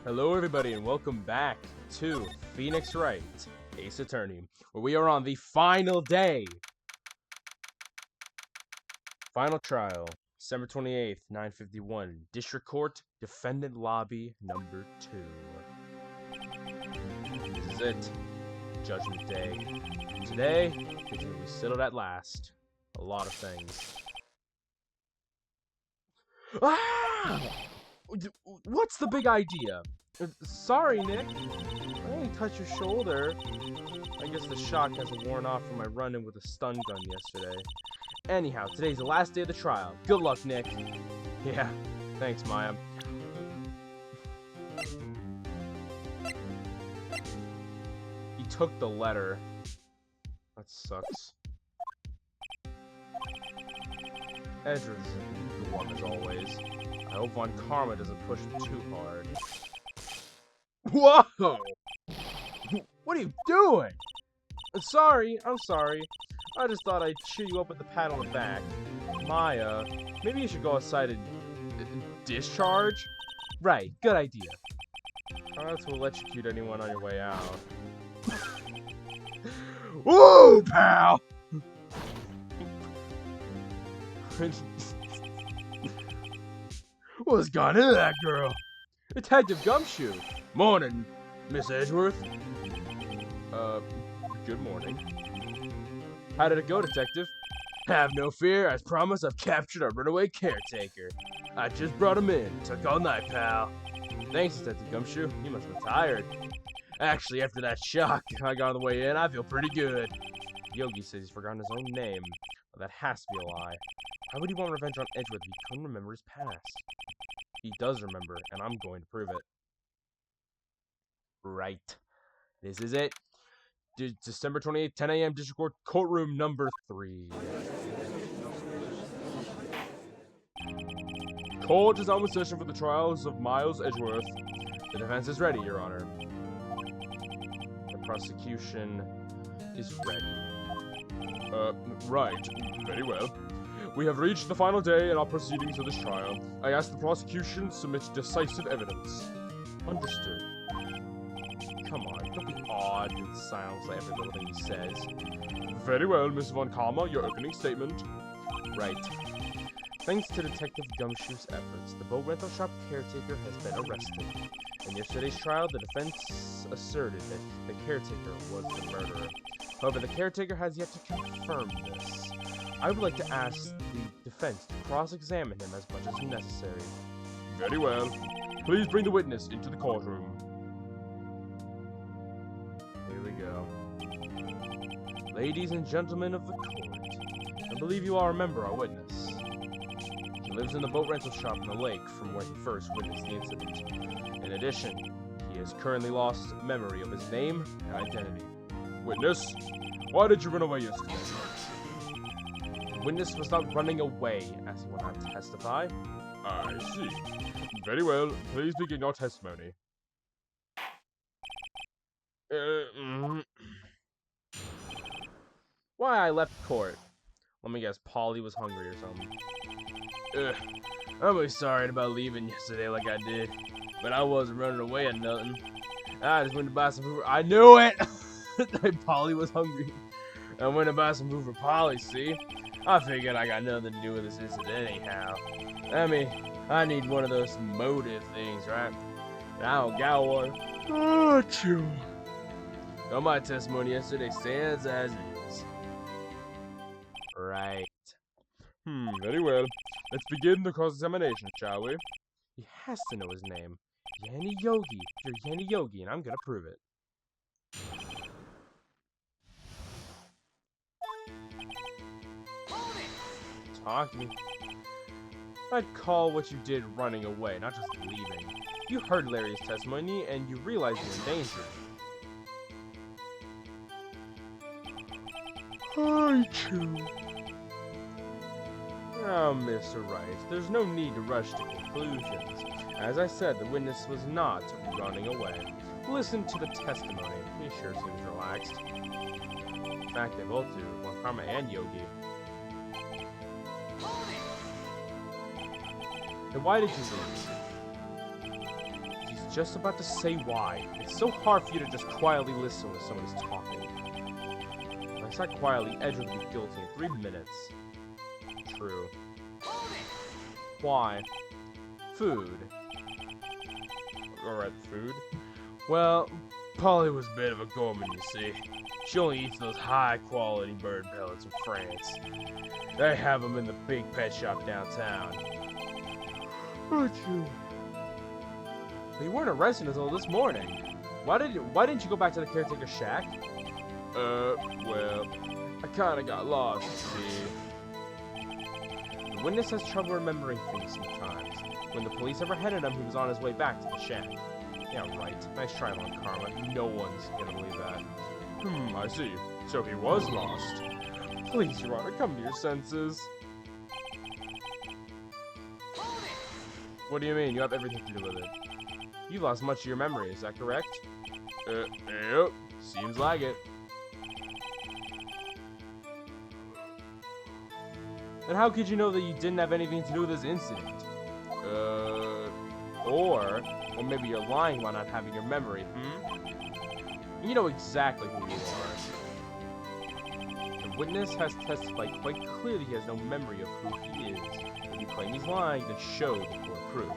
Hello everybody and welcome back to Phoenix Wright, Ace Attorney, where we are on the final day. Final trial, December 28th, 9:51, District Court, Defendant Lobby number 2. This is it, Judgment Day. Today is going to be settled at last. A lot of things. Ah! What's the big idea? Sorry, Nick. I only touched your shoulder. I guess the shock hasn't worn off from my run-in with a stun gun yesterday. Anyhow, today's the last day of the trial. Good luck, Nick. Yeah, thanks, Maya. He took the letter. That sucks. Edward's the one as always. I hope Von Karma doesn't push him too hard. Whoa! What are you doing? I'm sorry. I just thought I'd cheer you up with the pat on the back. Maya, maybe you should go outside and discharge? Right, good idea. That's will electrocute anyone on your way out. Woo, pal! What's gone into that girl? Detective Gumshoe. Morning, Miss Edgeworth. Good morning. How did it go, Detective? Have no fear. As promised, I've captured a runaway caretaker. I just brought him in. Took all night, pal. Thanks, Detective Gumshoe. You must have been tired. Actually, after that shock I got on the way in, I feel pretty good. Yogi says he's forgotten his own name. Well, that has to be a lie. Why would he want revenge on Edgeworth if he couldn't remember his past? He does remember, and I'm going to prove it. Right. This is it. December 28th, 10 a.m. District Court, courtroom number 3. Court is on with session for the trials of Miles Edgeworth. The defense is ready, Your Honor. The prosecution is ready. Right. Very well. We have reached the final day in our proceedings of this trial. I ask the prosecution submit decisive evidence. Understood. Come on, don't be awed and silence like every little thing he says. Very well, Miss Von Karma, your opening statement. Right. Thanks to Detective Gumshoe's efforts, the boat rental shop caretaker has been arrested. In yesterday's trial, the defense asserted that the caretaker was the murderer. However, the caretaker has yet to confirm this. I would like to ask the defense to cross-examine him as much as necessary. Very well. Please bring the witness into the courtroom. Here we go. Ladies and gentlemen of the court, I believe you all remember our witness. He lives in the boat rental shop in the lake from where he first witnessed the incident. In addition, he has currently lost memory of his name and identity. Witness, why did you run away yesterday? The witness was not running away, as he will not testify. I see. Very well. Please begin your testimony. Why I left court? Let me guess, Polly was hungry or something. I'm really sorry about leaving yesterday like I did, but I wasn't running away or nothing. I just went to buy some food. I knew it! Polly was hungry. I went to buy some food for Polly, see? I figured I got nothing to do with this incident anyhow. I mean, I need one of those motive things, right? And I don't got one. Oh, true. So my testimony yesterday stands as is. Right. Very well. Let's begin the cross-examination, shall we? He has to know his name. Yanni Yogi. You're Yanni Yogi, and I'm gonna prove it. Talking. I'd call what you did running away, not just leaving. You heard Larry's testimony, and you realize you're in danger. Hi, too. Oh, Mr. Wright, there's no need to rush to conclusions. As I said, the witness was not running away. Listen to the testimony. He sure seems relaxed. In fact, they both do, Von Karma and Yogi. Then why did you leave? He's just about to say why. It's so hard for you to just quietly listen when someone is talking. If I sat quietly, Edge would be guilty in 3 minutes. True. Why? Food. Alright, food? Well, Polly was a bit of a gourmand, you see. She only eats those high-quality bird pellets in France. They have them in the big pet shop downtown. Achoo. But you weren't arrested until this morning. Why didn't you go back to the caretaker's shack? Well, I kinda got lost, you see. The witness has trouble remembering things sometimes. When the police apprehended him, he was on his way back to the shack. Yeah, right. Nice try, Lon Karma. No one's gonna believe that. I see. So he was lost. Please, Your Honor, come to your senses. What do you mean? You have everything to do with it. You lost much of your memory, is that correct? Yep. Seems like it. Then how could you know that you didn't have anything to do with this incident? Or maybe you're lying about not having your memory, You know exactly who you are. The witness has testified quite clearly he has no memory of who he is. If you claim he's lying, then show the court proof.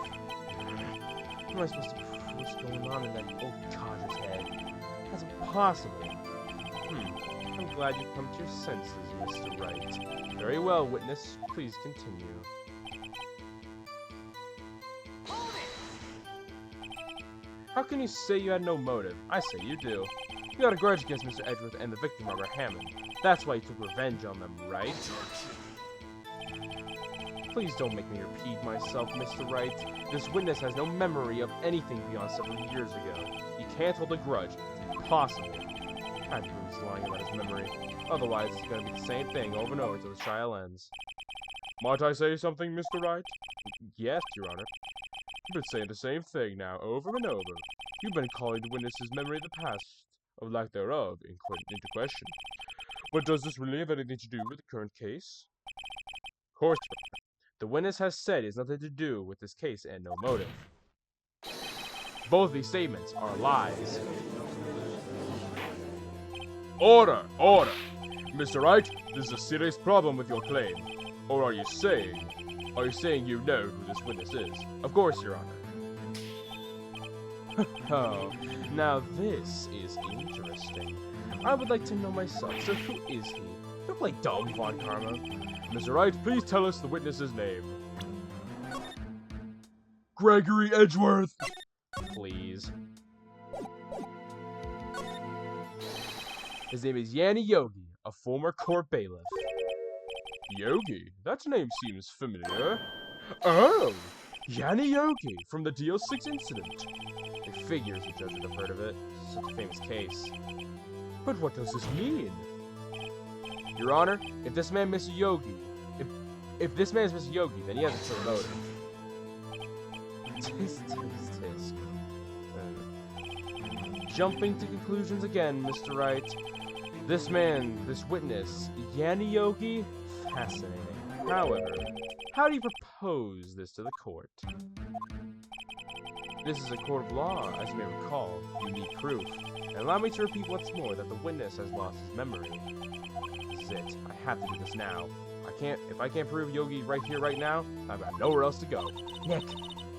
How am I supposed to prove what's going on in that old codger's head? That's impossible. I'm glad you've come to your senses, Mr. Wright. Very well, witness. Please continue. How can you say you had no motive? I say you do. You had a grudge against Mr. Edgeworth and the victim, Robert Hammond. That's why you took revenge on them, right? Please don't make me repeat myself, Mr. Wright. This witness has no memory of anything beyond several years ago. He can't hold a grudge. It's impossible. I believe he's lying about his memory. Otherwise, it's going to be the same thing over and over until the trial ends. Might I say something, Mr. Wright? Yes, Your Honor. You've been saying the same thing now, over and over. You've been calling the witness's memory of the past, or lack thereof, into question. But does this really have anything to do with the current case? Of course, Your Honor. The witness has said it has nothing to do with this case and no motive. Both these statements are lies. Order! Order! Mr. Wright, this is a serious problem with your claim. Or are you saying you know who this witness is? Of course, Your Honor. Oh, now this is interesting. I would like to know myself, so who is he? Don't play dumb, Von Karma. Mr. Wright, please tell us the witness's name. Gregory Edgeworth! Please. His name is Yanni Yogi, a former court bailiff. Yogi? That name seems familiar. Oh! Yanni Yogi, from the DO6 incident. It figures the judge would have heard of it. Such a famous case. But what does this mean? Your Honor, if this man Mr. Yogi, if this man is Mr. Yogi, then he has a clear motive. Tisk. Jumping to conclusions again, Mr. Wright. This witness, Yanni Yogi, fascinating. However, how do you propose this to the court? This is a court of law, as you may recall. You need proof. And allow me to repeat once more that the witness has lost his memory. This is it. I have to do this now. If I can't prove Yogi right here, right now, I've got nowhere else to go. Nick,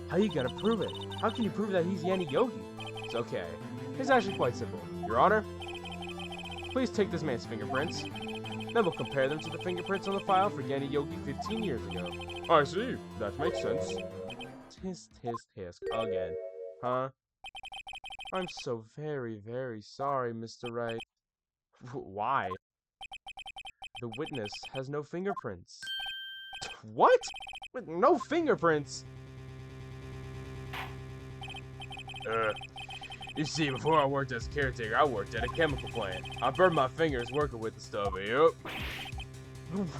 how are you gonna prove it? How can you prove that he's Yanni Yogi? It's okay. It's actually quite simple. Your Honor, please take this man's fingerprints. Then we'll compare them to the fingerprints on the file for Yanni Yogi 15 years ago. I see. That makes sense. Tisk. Again. Huh? I'm so very, very sorry, Mr. Wright. Why? The witness has no fingerprints. What? With no fingerprints? You see, before I worked as caretaker, I worked at a chemical plant. I burned my fingers working with the stuff, yep.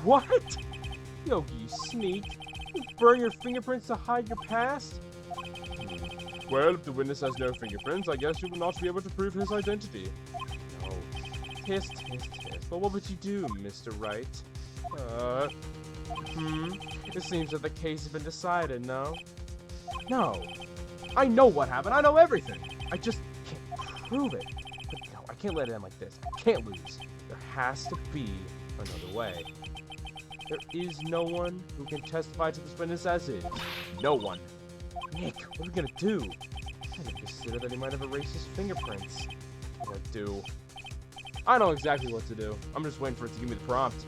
What? Yogi, you sneak. You burn your fingerprints to hide your past? Well, if the witness has no fingerprints, I guess you will not be able to prove his identity. No. Tisk. Well, what would you do, Mr. Wright? It seems that the case has been decided, no? No. I know what happened. I know everything. I just can't prove it. But no, I can't let it end like this. I can't lose. There has to be another way. There is no one who can testify to this witness as is. No one. Nick, what are we gonna do? I can consider that he might have erased his fingerprints. What do? I know exactly what to do. I'm just waiting for it to give me the prompt.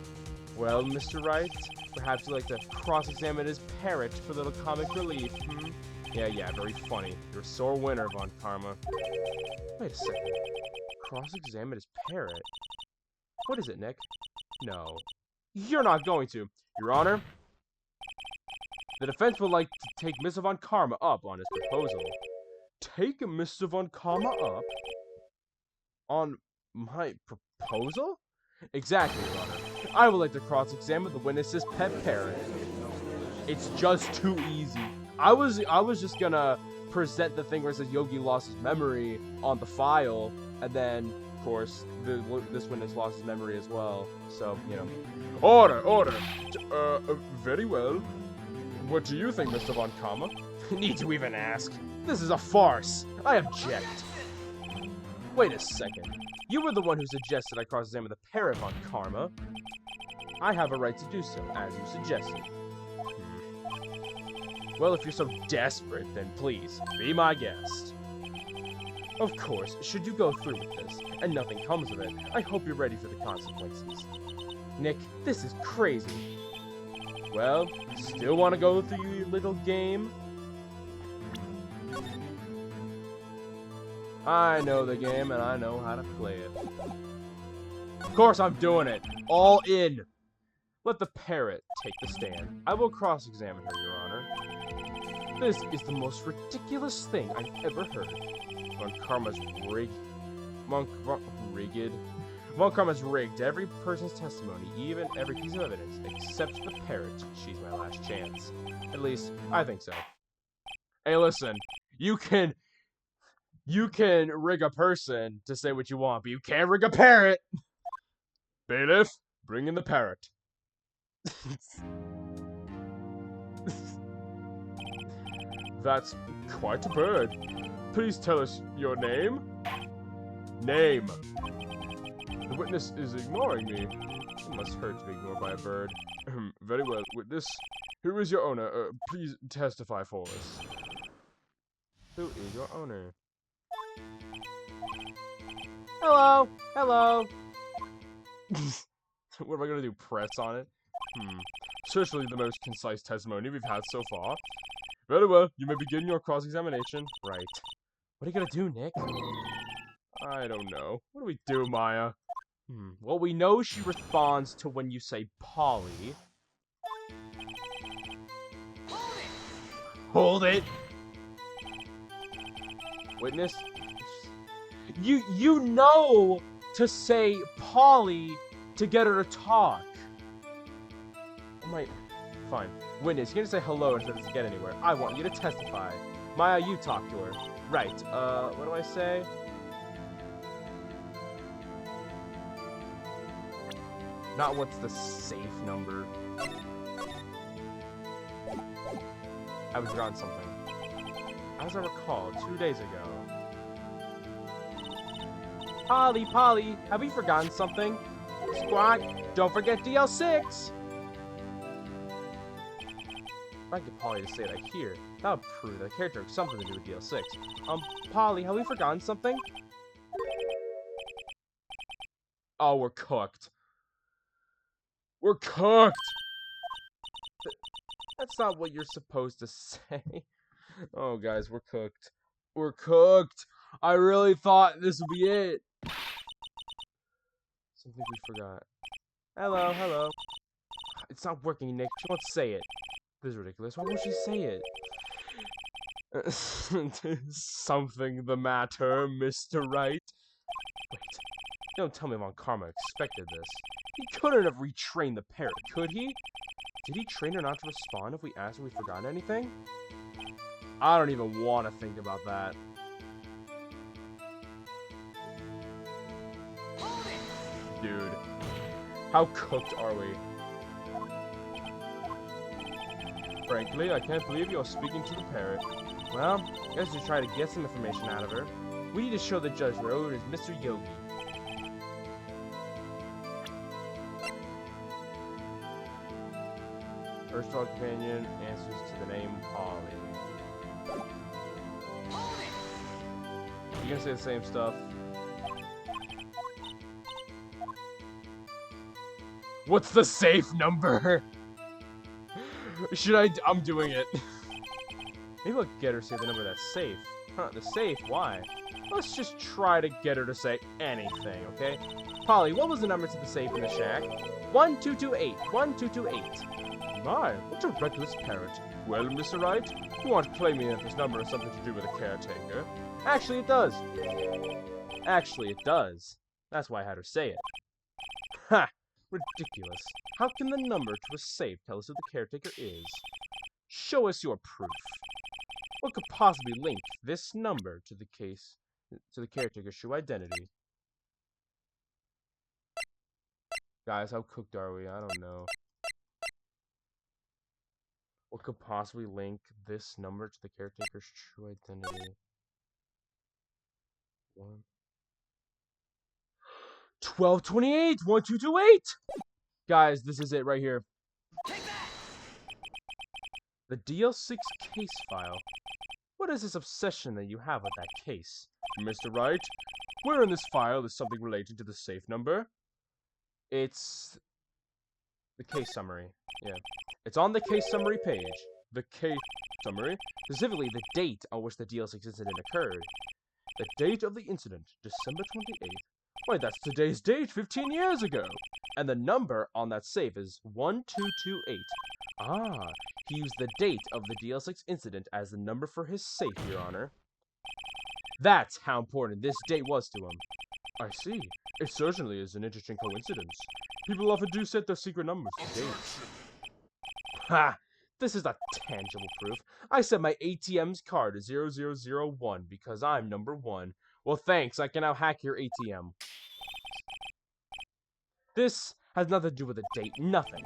Well, Mr. Wright, perhaps you'd like to cross-examine his parrot for a little comic relief, hmm? Yeah, very funny. You're a sore winner, Von Karma. Wait a second. Cross-examine his parrot? What is it, Nick? No. You're not going to. Your Honor, the defense would like to take Mr. Von Karma up on his proposal. Take Mr. Von Karma up? On my proposal? Exactly, Your Honor. I would like to cross-examine the witness's pet parrot. It's just too easy. I was just gonna present the thing where it says Yogi lost his memory on the file, and then, of course, this witness lost his memory as well. So, you know. Order! Very well. What do you think, Mr. Von Karma? Need to even ask. This is a farce. I object. Wait a second. You were the one who suggested I cross-examine the parrot, Von Karma. I have a right to do so, as you suggested. Well, if you're so desperate, then please, be my guest. Of course, should you go through with this, and nothing comes of it, I hope you're ready for the consequences. Nick, this is crazy. Well, still want to go through your little game? I know the game, and I know how to play it. Of course I'm doing it. All in. Let the parrot take the stand. I will cross-examine her, Your Honor. This is the most ridiculous thing I've ever heard. Von Karma's Von Karma's rigged every person's testimony, even every piece of evidence, except the parrot. She's my last chance. At least, I think so. Hey, listen. You can rig a person to say what you want, but you can't rig a parrot! Bailiff, bring in the parrot. That's quite a bird. Please tell us your name? Name. The witness is ignoring me. It must hurt to be ignored by a bird. Very well. Witness, who is your owner? Please testify for us. Who is your owner? Hello! Hello! What am I gonna do? Press on it? Certainly the most concise testimony we've had so far. Very well, you may begin your cross-examination. Right. What are you gonna do, Nick? I don't know. What do we do, Maya? Well, we know she responds to when you say Polly. Hold it! Witness? You know to say Polly to get her to talk. Fine. Witness, you're gonna say hello instead of to get anywhere. I want you to testify. Maya, you talk to her. Right. What do I say? Not what's the safe number. I've forgotten something. As I recall, 2 days ago. Polly, have we forgotten something? Squawk, don't forget DL6! If I get Polly to say that here, that would prove that the character has something to do with DL6. Polly, have we forgotten something? Oh, we're cooked. We're cooked! That's not what you're supposed to say. Oh, guys, we're cooked. We're cooked! I really thought this would be it. Something we forgot. Hello. It's not working, Nick. She won't say it. This is ridiculous. Why won't she say it? Something the matter, Mr. Wright? Wait. Don't tell me Von Karma expected this. He couldn't have retrained the parrot, could he? Did he train her not to respond if we asked if we'd forgotten anything? I don't even want to think about that. Dude. How cooked are we? Frankly, I can't believe you're speaking to the parrot. Well, I guess you try to get some information out of her. We need to show the judge that Owen is Mr. Yogi. First dog companion answers to the name Polly. You gonna say the same stuff? What's the safe number? Should I? I'm doing it. Maybe I'll get her to say the number that's safe. Huh, the safe? Why? Let's just try to get her to say anything, okay? Polly, what was the number to the safe in the shack? 1228. 1228. My, what a reckless parrot. Well, Mr. Wright, you aren't claiming that this number has something to do with a caretaker. Actually, it does. Actually, it does. That's why I had her say it. Ha! Ridiculous. How can the number to a safe tell us who the caretaker is? Show us your proof. What could possibly link this number to the case, to the caretaker's true identity? Guys, how cooked are we? I don't know. What could possibly link this number to the caretaker's true identity? 1228! 1228! Guys, this is it right here. The DL6 case file. What is this obsession that you have with that case? Mr. Wright, where in this file is something related to the safe number? It's the case summary. Yeah. It's on the case summary page. The case summary, specifically the date on which the DL6 incident occurred. The date of the incident, December 28th. Wait, that's today's date, 15 years ago. And the number on that safe is 1228. Ah, he used the date of the DL6 incident as the number for his safe, Your Honor. That's how important this date was to him. I see. It certainly is an interesting coincidence. People often do set their secret numbers to dates. Ha! This is not tangible proof. I set my ATM's card to 0001 because I'm number 1. Well, thanks. I can now hack your ATM. This has nothing to do with the date. Nothing.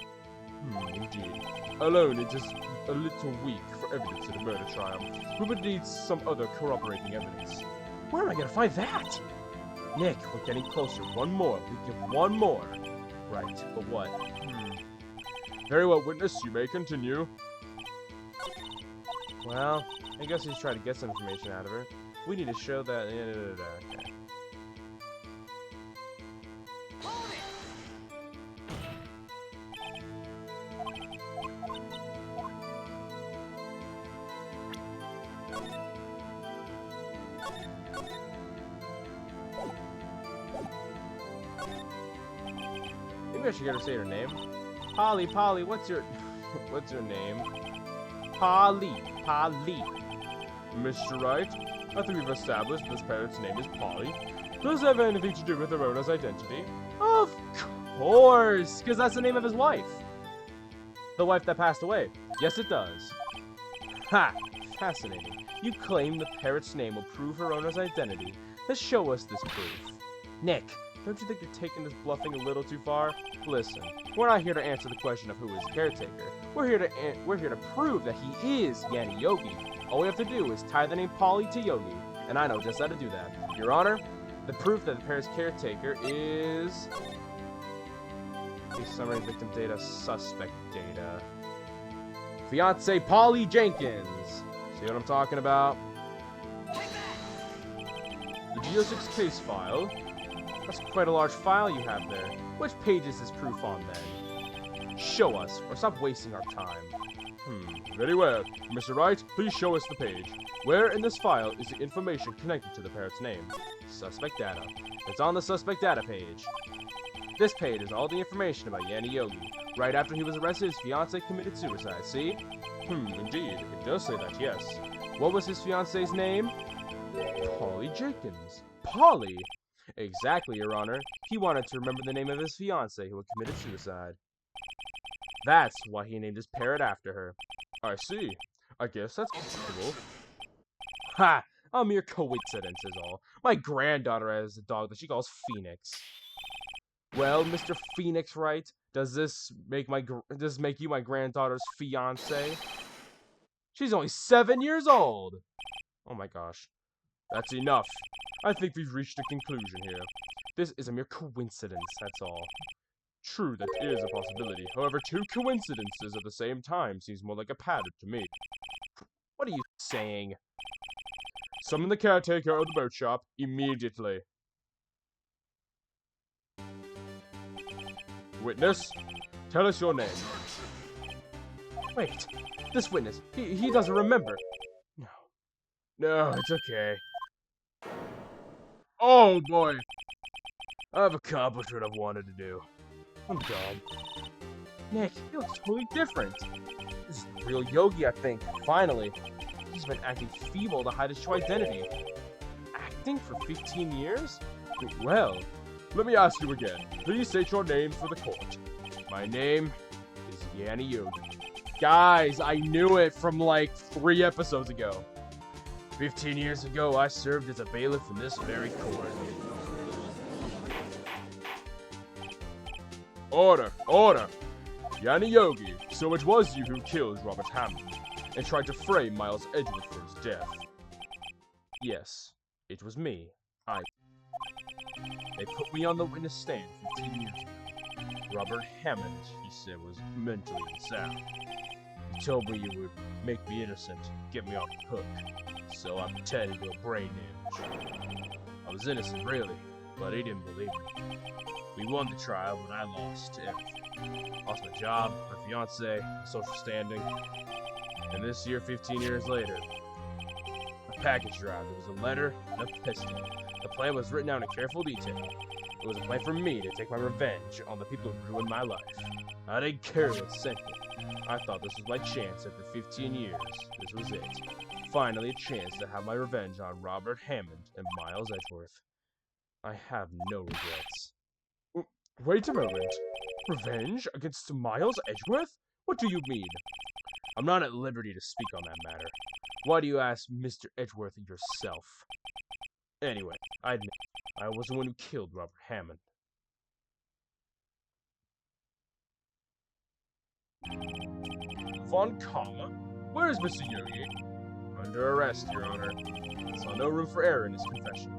Indeed. Alone, it is a little weak for evidence in a murder trial. We would need some other corroborating evidence. Where am I gonna find that? Nick, we're getting closer. One more. We give one more. Right, but what? Very well, witness. You may continue. Well, I guess he's trying to get some information out of her. We need to show that... Okay. Maybe I should get her to say her name. Polly, Polly, what's your name? Polly. Mr. Wright, I think we've established this parrot's name is Polly. Does it have anything to do with her owner's identity? Of course, because that's the name of his wife. The wife that passed away. Yes, it does. Ha! Fascinating. You claim the parrot's name will prove her owner's identity. Let's show us this proof. Nick, don't you think you're taking this bluffing a little too far? Listen, we're not here to answer the question of who is caretaker. We're here to prove that he is Yanni Yogi. All we have to do is tie the name Polly to Yogi, and I know just how to do that. Your Honor, the proof that the pair's caretaker is... Case summary, victim data, suspect data. Fiance Polly Jenkins. See what I'm talking about? The DO6 case file. That's quite a large file you have there. Which page is this proof on, then? Show us, or stop wasting our time. Very well. Mr. Wright, please show us the page. Where in this file is the information connected to the parrot's name? Suspect data. It's on the suspect data page. This page is all the information about Yanni Yogi. Right after he was arrested, his fiancée committed suicide, see? Indeed. It does say that, yes. What was his fiancée's name? Polly Jenkins. Polly? Exactly, Your Honor. He wanted to remember the name of his fiancée who had committed suicide. That's why he named his parrot after her. I see. I guess that's possible. Ha! A mere coincidence is all. My granddaughter has a dog that she calls Phoenix. Well, Mr. Phoenix Wright, does this make you my granddaughter's fiancé? She's only 7 years old! Oh my gosh. That's enough. I think we've reached a conclusion here. This is a mere coincidence, that's all. True, that is a possibility. However, two coincidences at the same time seems more like a pattern to me. What are you saying? Summon the caretaker of the boat shop immediately. Witness, tell us your name. Wait, this witness, he doesn't remember. No, it's okay. Oh boy! I've accomplished what I've wanted to do. I'm done. Nick, he looks totally different. This is the real Yogi, I think. Finally. He's been acting feeble to hide his true identity. Acting for 15 years? Well, let me ask you again. Please state your name for the court. My name is Yanni Yogi. Guys, I knew it from like 3 episodes ago. 15 years ago, I served as a bailiff in this very court. Order! Order! Yanni Yogi, so it was you who killed Robert Hammond and tried to frame Miles Edgeworth for his death. Yes, it was me. They put me on the witness stand 15 years ago. Robert Hammond, he said, was mentally unsound. He told me you would make me innocent, get me off the hook. So I pretended to a brain damage. I was innocent, really, but he didn't believe me. We won the trial, but I lost everything. Lost my job, my fiance, my social standing. And this year, 15 years later, a package arrived. There was a letter and a pistol. The plan was written out in careful detail. It was a plan for me to take my revenge on the people who ruined my life. I didn't care what sent me. I thought this was my chance after 15 years. This was it. Finally, a chance to have my revenge on Robert Hammond and Miles Edgeworth. I have no regrets. Wait a moment. Revenge against Miles Edgeworth? What do you mean? I'm not at liberty to speak on that matter. Why do you ask Mr. Edgeworth yourself? Anyway, I admit, I was the one who killed Robert Hammond. Von Kama? Where is Mr. Yogi? Under arrest, Your Honor. Saw no room for error in his confession.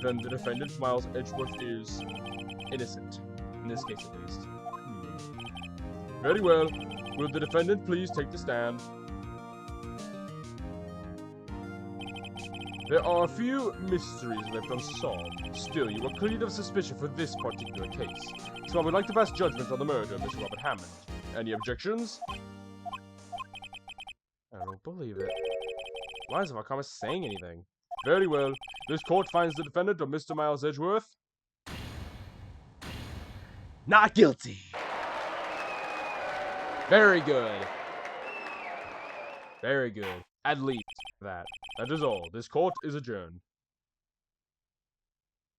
Then the defendant, Miles Edgeworth, is innocent. In this case, at least. Very well. Will the defendant please take the stand? There are a few mysteries left unsolved. Still, you are cleared of suspicion for this particular case. So I would like to pass judgment on the murder of Mr. Robert Hammond. Any objections? I don't believe it. Why isn't Vakama saying anything? Very well. This court finds the defendant of Mr. Miles Edgeworth not guilty. Very good. Very good. At least that. That is all. This court is adjourned.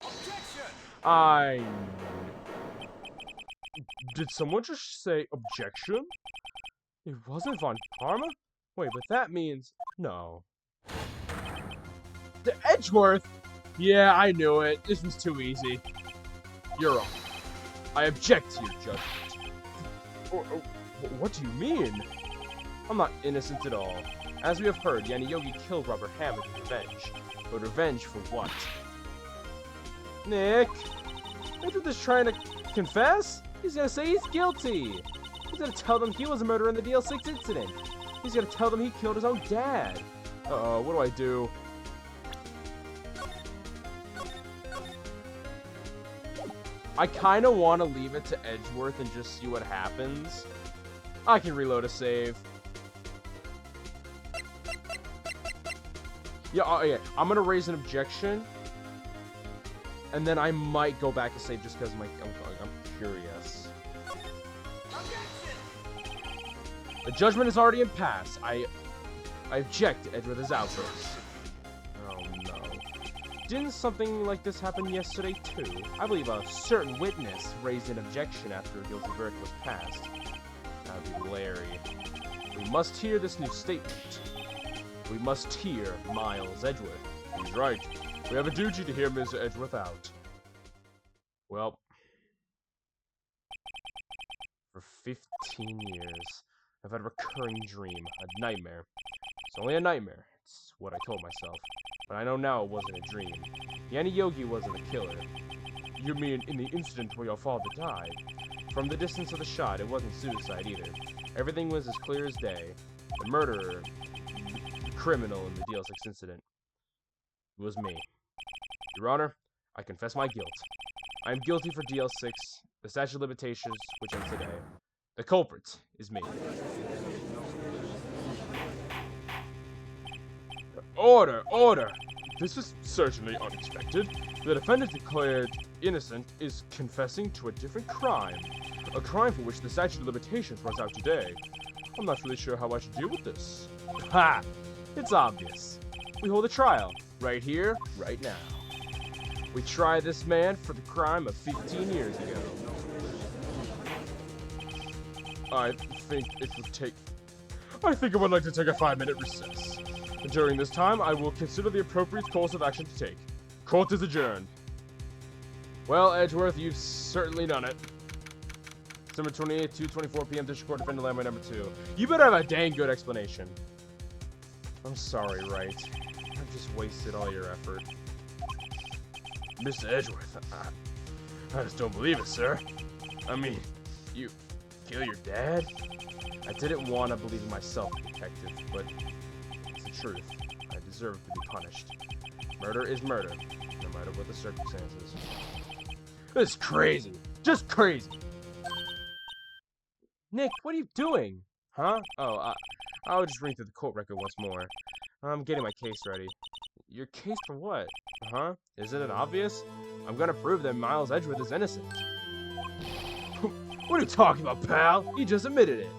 Objection! Did someone just say objection? It wasn't Von Karma? Wait, but that means... No. The Edgeworth? Yeah, I knew it. This was too easy. You're wrong. I object to your judgment. What do you mean? I'm not innocent at all. As we have heard, Yanni Yogi killed Robert Hammond in revenge. But revenge for what? Nick? Isn't this trying to confess? He's gonna say he's guilty. He's gonna tell them he was a murderer in the DL6 incident. He's gonna tell them he killed his own dad. Uh-oh, what do I do? I kinda wanna leave it to Edgeworth and just see what happens. I can reload a save. Yeah, yeah. I'm gonna raise an objection. And then I might go back and save just because I'm curious. The judgment is already in pass. I object to Edgeworth's outburst. Oh no. Didn't something like this happen yesterday too? I believe a certain witness raised an objection after a guilty verdict was passed. That would be Larry. We must hear this new statement. We must hear Miles Edgeworth. He's right. We have a duty to hear Mr. Edgeworth out. Well, for 15 years, I've had a recurring dream, a nightmare. It's only a nightmare, it's what I told myself. But I know now it wasn't a dream. Yanni Yogi wasn't a killer. You mean in the incident where your father died? From the distance of the shot, it wasn't suicide either. Everything was as clear as day. The murderer, the criminal in the DL6 incident, was me. Your Honor, I confess my guilt. I am guilty for DL6, the statute of limitations, which ends today. The culprit is me. Order! Order! This is certainly unexpected. The defendant declared innocent is confessing to a different crime. A crime for which the statute of limitations runs out today. I'm not really sure how I should deal with this. Ha! It's obvious. We hold a trial. Right here, right now. We try this man for the crime of 15 years ago. I think I would like to take a 5-minute recess. During this time, I will consider the appropriate course of action to take. Court is adjourned. Well, Edgeworth, you've certainly done it. December 28th, 2:24 p.m. District Court Defendant Landmark number 2. You better have a dang good explanation. I'm sorry, Wright. I've just wasted all your effort. Mr. Edgeworth, I just don't believe it, sir. I mean, you kill your dad? I didn't want to believe in myself, detective, but it's the truth. I deserve to be punished. Murder is murder, no matter what the circumstances. This is crazy. Just crazy. Nick, what are you doing? Huh? Oh, I'll just read through the court record once more. I'm getting my case ready. Your case for what? Huh? Isn't it obvious? I'm gonna prove that Miles Edgeworth is innocent. What are you talking about, pal? He just admitted it.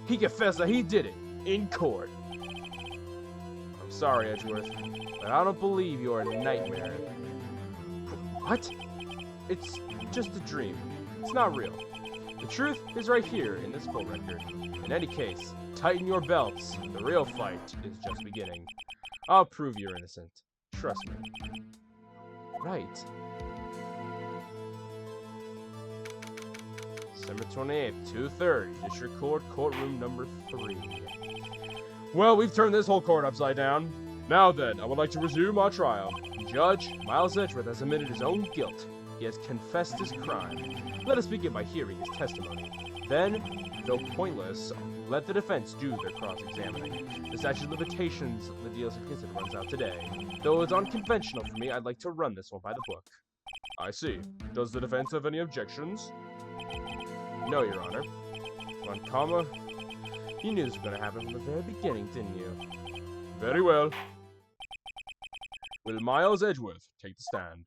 He confessed that he did it. In court. I'm sorry, Edgeworth, but I don't believe you're a nightmare. What? It's just a dream. It's not real. The truth is right here in this court record. In any case, tighten your belts. The real fight is just beginning. I'll prove you're innocent. Trust me. Right. December 28th, 2:30, District Court, courtroom number 3. Well, we've turned this whole court upside down. Now then, I would like to resume our trial. Judge, Miles Edgeworth has admitted his own guilt. He has confessed his crime. Let us begin by hearing his testimony. Then, though pointless, let the defense do their cross-examining. The statute of limitations of the DL6 incident runs out today. Though it's unconventional for me, I'd like to run this one by the book. I see. Does the defense have any objections? No, Your Honor. One comma. You knew this was going to happen from the very beginning, didn't you? Very well. Will Miles Edgeworth take the stand?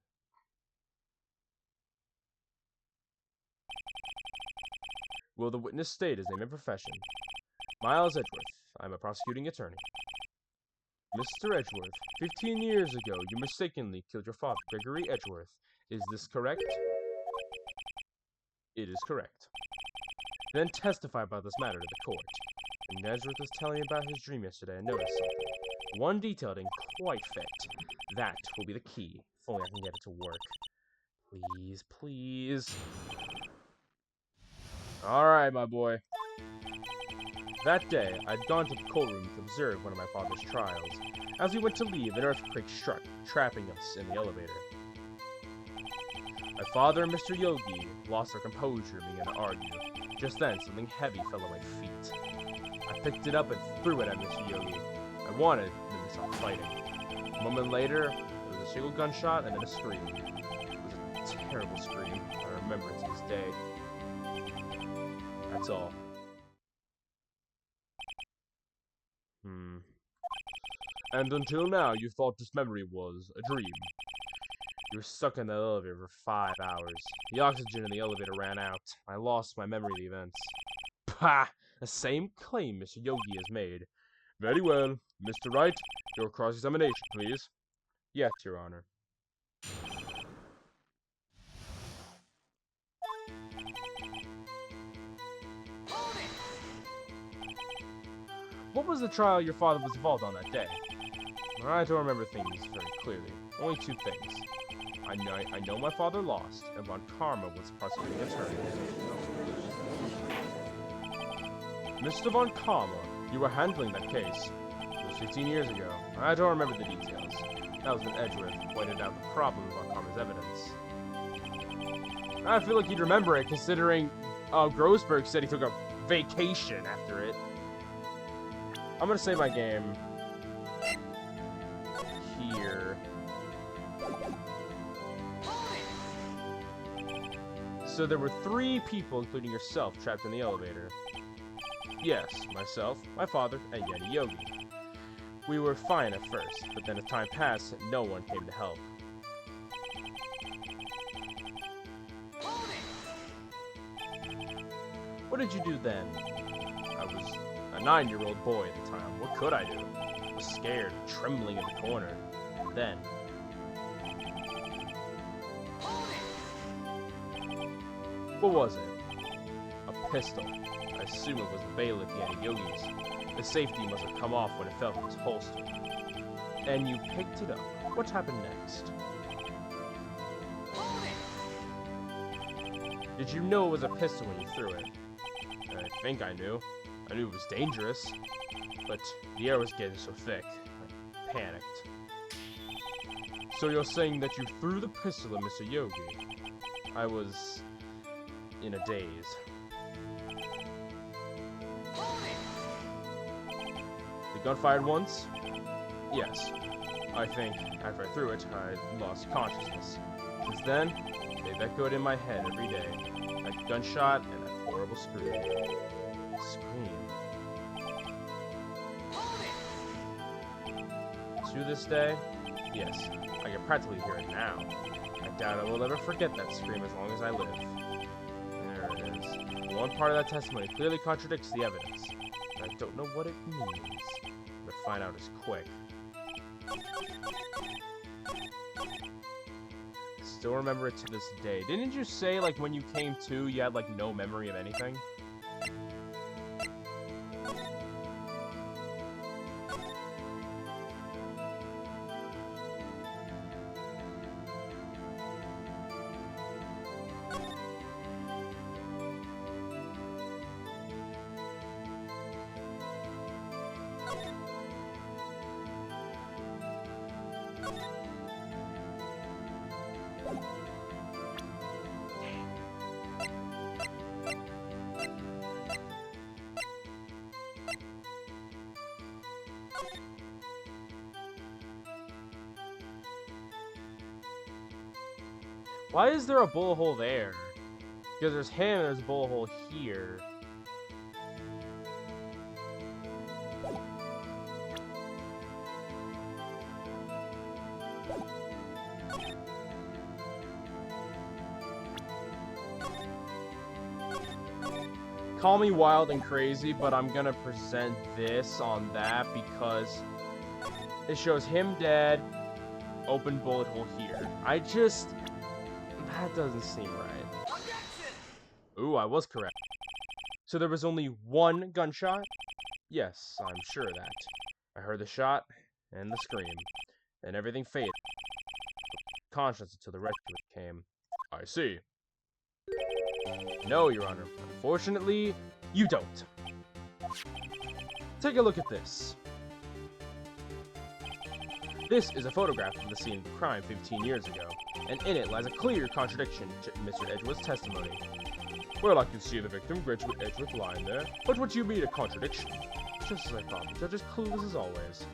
Will the witness state his name and profession? Miles Edgeworth. I'm a prosecuting attorney. Mr. Edgeworth, 15 years ago, you mistakenly killed your father, Gregory Edgeworth. Is this correct? It is correct. Then testify about this matter to the court. When Edgeworth was telling me about his dream yesterday, I noticed something. One detail didn't quite fit. That will be the key. If only I can get it to work. Please, please. Alright, my boy. That day, I'd gone to the courtroom to observe one of my father's trials. As we went to leave, an earthquake struck, trapping us in the elevator. My father and Mr. Yogi lost their composure and began to argue. Just then, something heavy fell at my feet. I picked it up and threw it at Mr. Yogi. I wanted them to stop fighting. A moment later, there was a single gunshot and then a scream. It was a terrible scream. I remember it to this day. That's all. And until now, you thought this memory was a dream. You were stuck in the elevator for 5 hours. The oxygen in the elevator ran out. I lost my memory of the events. Pah! The same claim Mr. Yogi has made. Very well. Mr. Wright, your cross-examination, please. Yes, Your Honor. What was the trial your father was involved on that day? I don't remember things very clearly. Only 2 things. I know my father lost, and Von Karma was the prosecuting attorney. Mr. Von Karma, you were handling that case. It was 15 years ago. I don't remember the details. That was when Edgeworth pointed out the problem with Von Karma's evidence. I feel like you'd remember it, considering Grossberg said he took a vacation after it. I'm gonna save my game here. So there were 3 people, including yourself, trapped in the elevator. Yes, myself, my father, and Yeti Yogi. We were fine at first, but then as time passed, no one came to help. What did you do then? I was a 9-year-old boy at the time. What could I do? I was scared, trembling in the corner. Then... what was it? A pistol. I assume it was the bailiff Yeti Yogi's. The safety must have come off when it fell from his holster. And you picked it up. What happened next? Did you know it was a pistol when you threw it? I think I knew. I knew it was dangerous. But the air was getting so thick. I panicked. So you're saying that you threw the pistol at Mr. Yogi? I was... in a daze. The gun fired once? Yes. I think, after I threw it, I lost consciousness. Since then, they've echoed in my head every day. That gunshot and that horrible scream. Scream. To this day, yes, I can practically hear it now. I doubt I will ever forget that scream as long as I live. There it is. One part of that testimony clearly contradicts the evidence. I don't know what it means, but find out is quick. Still remember it to this day. Didn't you say, like, when you came to, you had, like, no memory of anything? Why is there a bullet hole there? Because there's him and there's a bullet hole here. Call me wild and crazy, but I'm gonna present this on that because it shows him dead, open bullet hole here. That doesn't seem right. Objection! Ooh, I was correct. So there was only one gunshot? Yes, I'm sure of that. I heard the shot and the scream, and everything faded. Conscious until the rescue came. I see. No, Your Honor. Unfortunately, you don't. Take a look at this. This is a photograph of the scene of the crime 15 years ago, and in it lies a clear contradiction to Mr. Edgeworth's testimony. Well, I can see the victim, Edgeworth, lying there, but what do you mean a contradiction? Just as I thought, the judge is clueless as always.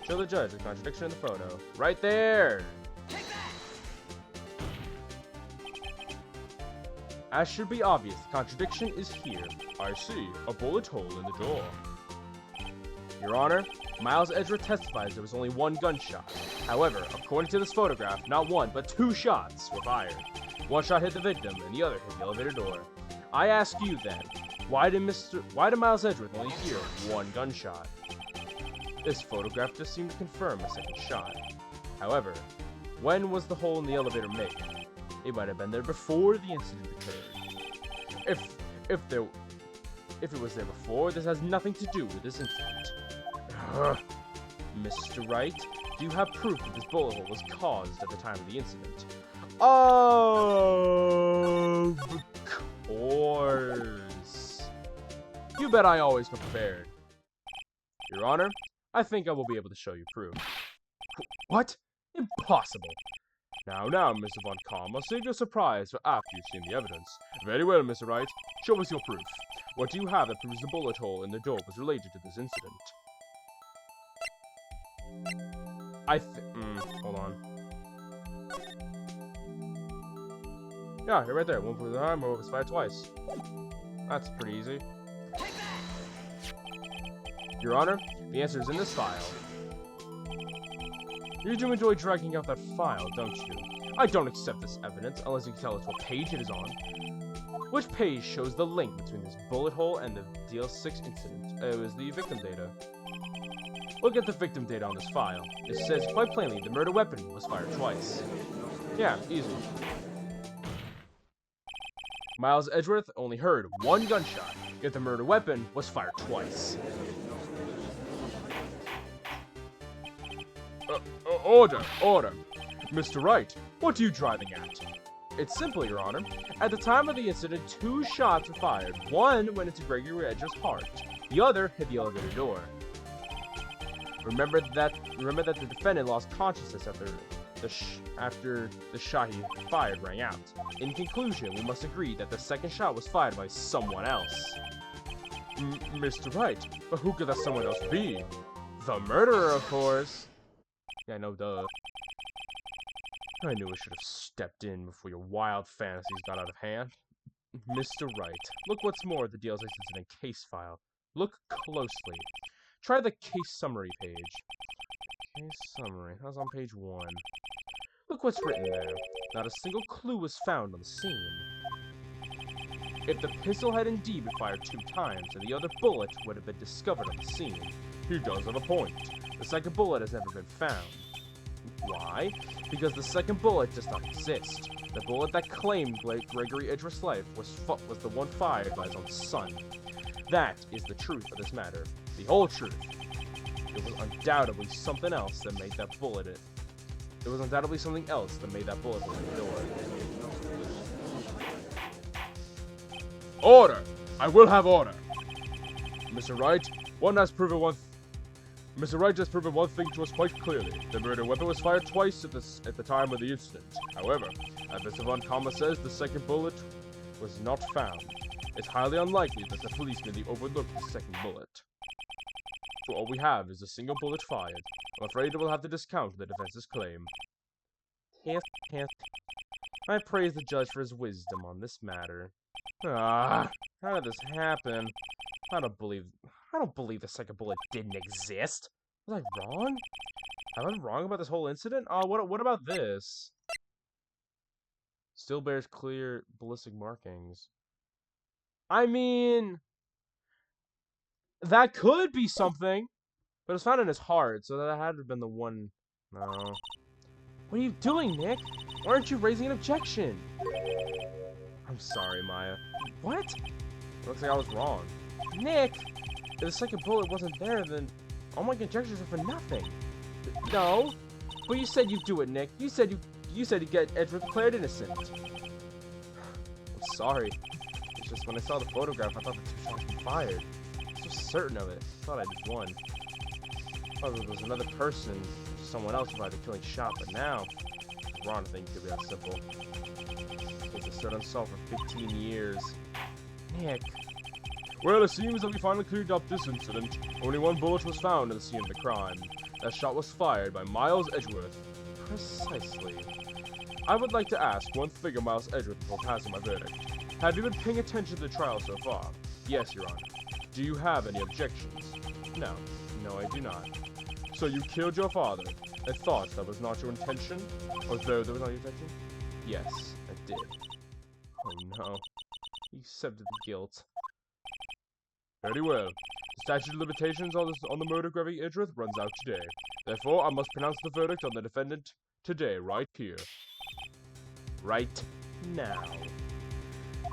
Show the judge the contradiction in the photo. Right there! As should be obvious, the contradiction is here. I see, a bullet hole in the door. Your Honor, Miles Edgeworth testifies there was only one gunshot. However, according to this photograph, not one, but 2 shots were fired. One shot hit the victim, and the other hit the elevator door. I ask you then, why did Miles Edgeworth only hear one gunshot? This photograph just seemed to confirm a second shot. However, when was the hole in the elevator made? It might have been there before the incident occurred. If it was there before, this has nothing to do with this incident. Mr. Wright, do you have proof that this bullet hole was caused at the time of the incident? Of course. You bet I always come prepared. Your Honor, I think I will be able to show you proof. What? Impossible. Now, Mr. Von Kamm, I'll save your surprise for after you've seen the evidence. Very well, Mr. Wright. Show us your proof. What do you have that proves the bullet hole in the door was related to this incident? Hold on. Yeah, you're right there. One for the arm, or was fired twice. That's pretty easy. Your Honor, the answer is in this file. You do enjoy dragging out that file, don't you? I don't accept this evidence unless you can tell us what page it is on. Which page shows the link between this bullet hole and the DL6 incident? It was the victim data. Look at the victim data on this file. It says quite plainly the murder weapon was fired twice. Yeah, easy. Miles Edgeworth only heard one gunshot, yet the murder weapon was fired twice. Order! Mr. Wright, what are you driving at? It's simple, Your Honor. At the time of the incident, 2 shots were fired. One went into Gregory Edgeworth's heart. The other hit the elevator door. Remember that the defendant lost consciousness after the shot he fired rang out. In conclusion, we must agree that the second shot was fired by someone else. Mr. Wright, but who could that someone else be? The murderer, of course. Yeah, no, duh. I knew I should have stepped in before your wild fantasies got out of hand. Mr. Wright, look what's more at the DL6 incident case file. Look closely. Try the case summary page. Case summary. That's on page 1. Look what's written there. Not a single clue was found on the scene. If the pistol had indeed been fired 2 times, then the other bullet would have been discovered on the scene. He does have a point. The second bullet has never been found. Why? Because the second bullet does not exist. The bullet that claimed Gregory Edgeworth's life was the one fired by his own son. That is the truth of this matter. The whole truth. It was undoubtedly something else that made that bullet it. It was undoubtedly something else that made that bullet hole in the door. Order! I will have order! Mr. Wright, Mr. Wright just proven one thing to us quite clearly. The murder weapon was fired twice at the time of the incident. However, as Mr. Von Kamm says, the second bullet was not found. It's highly unlikely that the policeman overlooked the second bullet. So all we have is a single bullet fired. I'm afraid we'll have to discount the defense's claim. I praise the judge for his wisdom on this matter. How did this happen? I don't believe the second bullet didn't exist. Was I wrong? Am I wrong about this whole incident? Oh, what about this? Still bears clear ballistic markings. I mean, that could be something, but it was found in his heart, so that had to have been the one. No. What are you doing, Nick? Why aren't you raising an objection? I'm sorry, Maya. What? Looks like I was wrong. Nick! If the second bullet wasn't there, then all my conjectures are for nothing. No, but you said you'd do it, Nick. You said you'd get Edgeworth declared innocent. I'm sorry. It's just when I saw the photograph, I thought the 2 shots were fired. I was so certain of it. I thought I just won. I thought there was another person, someone else who fired the killing shot, but now it's wrong to think it could be that simple. It's stood unsolved for 15 years. Nick. Well, it seems that we finally cleared up this incident. Only one bullet was found at the scene of the crime. That shot was fired by Miles Edgeworth. Precisely. I would like to ask one thing of Miles Edgeworth before passing my verdict. Have you been paying attention to the trial so far? Yes, Your Honor. Do you have any objections? No. No, I do not. So you killed your father. I thought that was not your intention? Although that was not your intention? Yes, I did. Oh no. You accepted the guilt. Very well. The statute of limitations on the murder of Gregory Edgeworth runs out today. Therefore, I must pronounce the verdict on the defendant today, right here. Right now.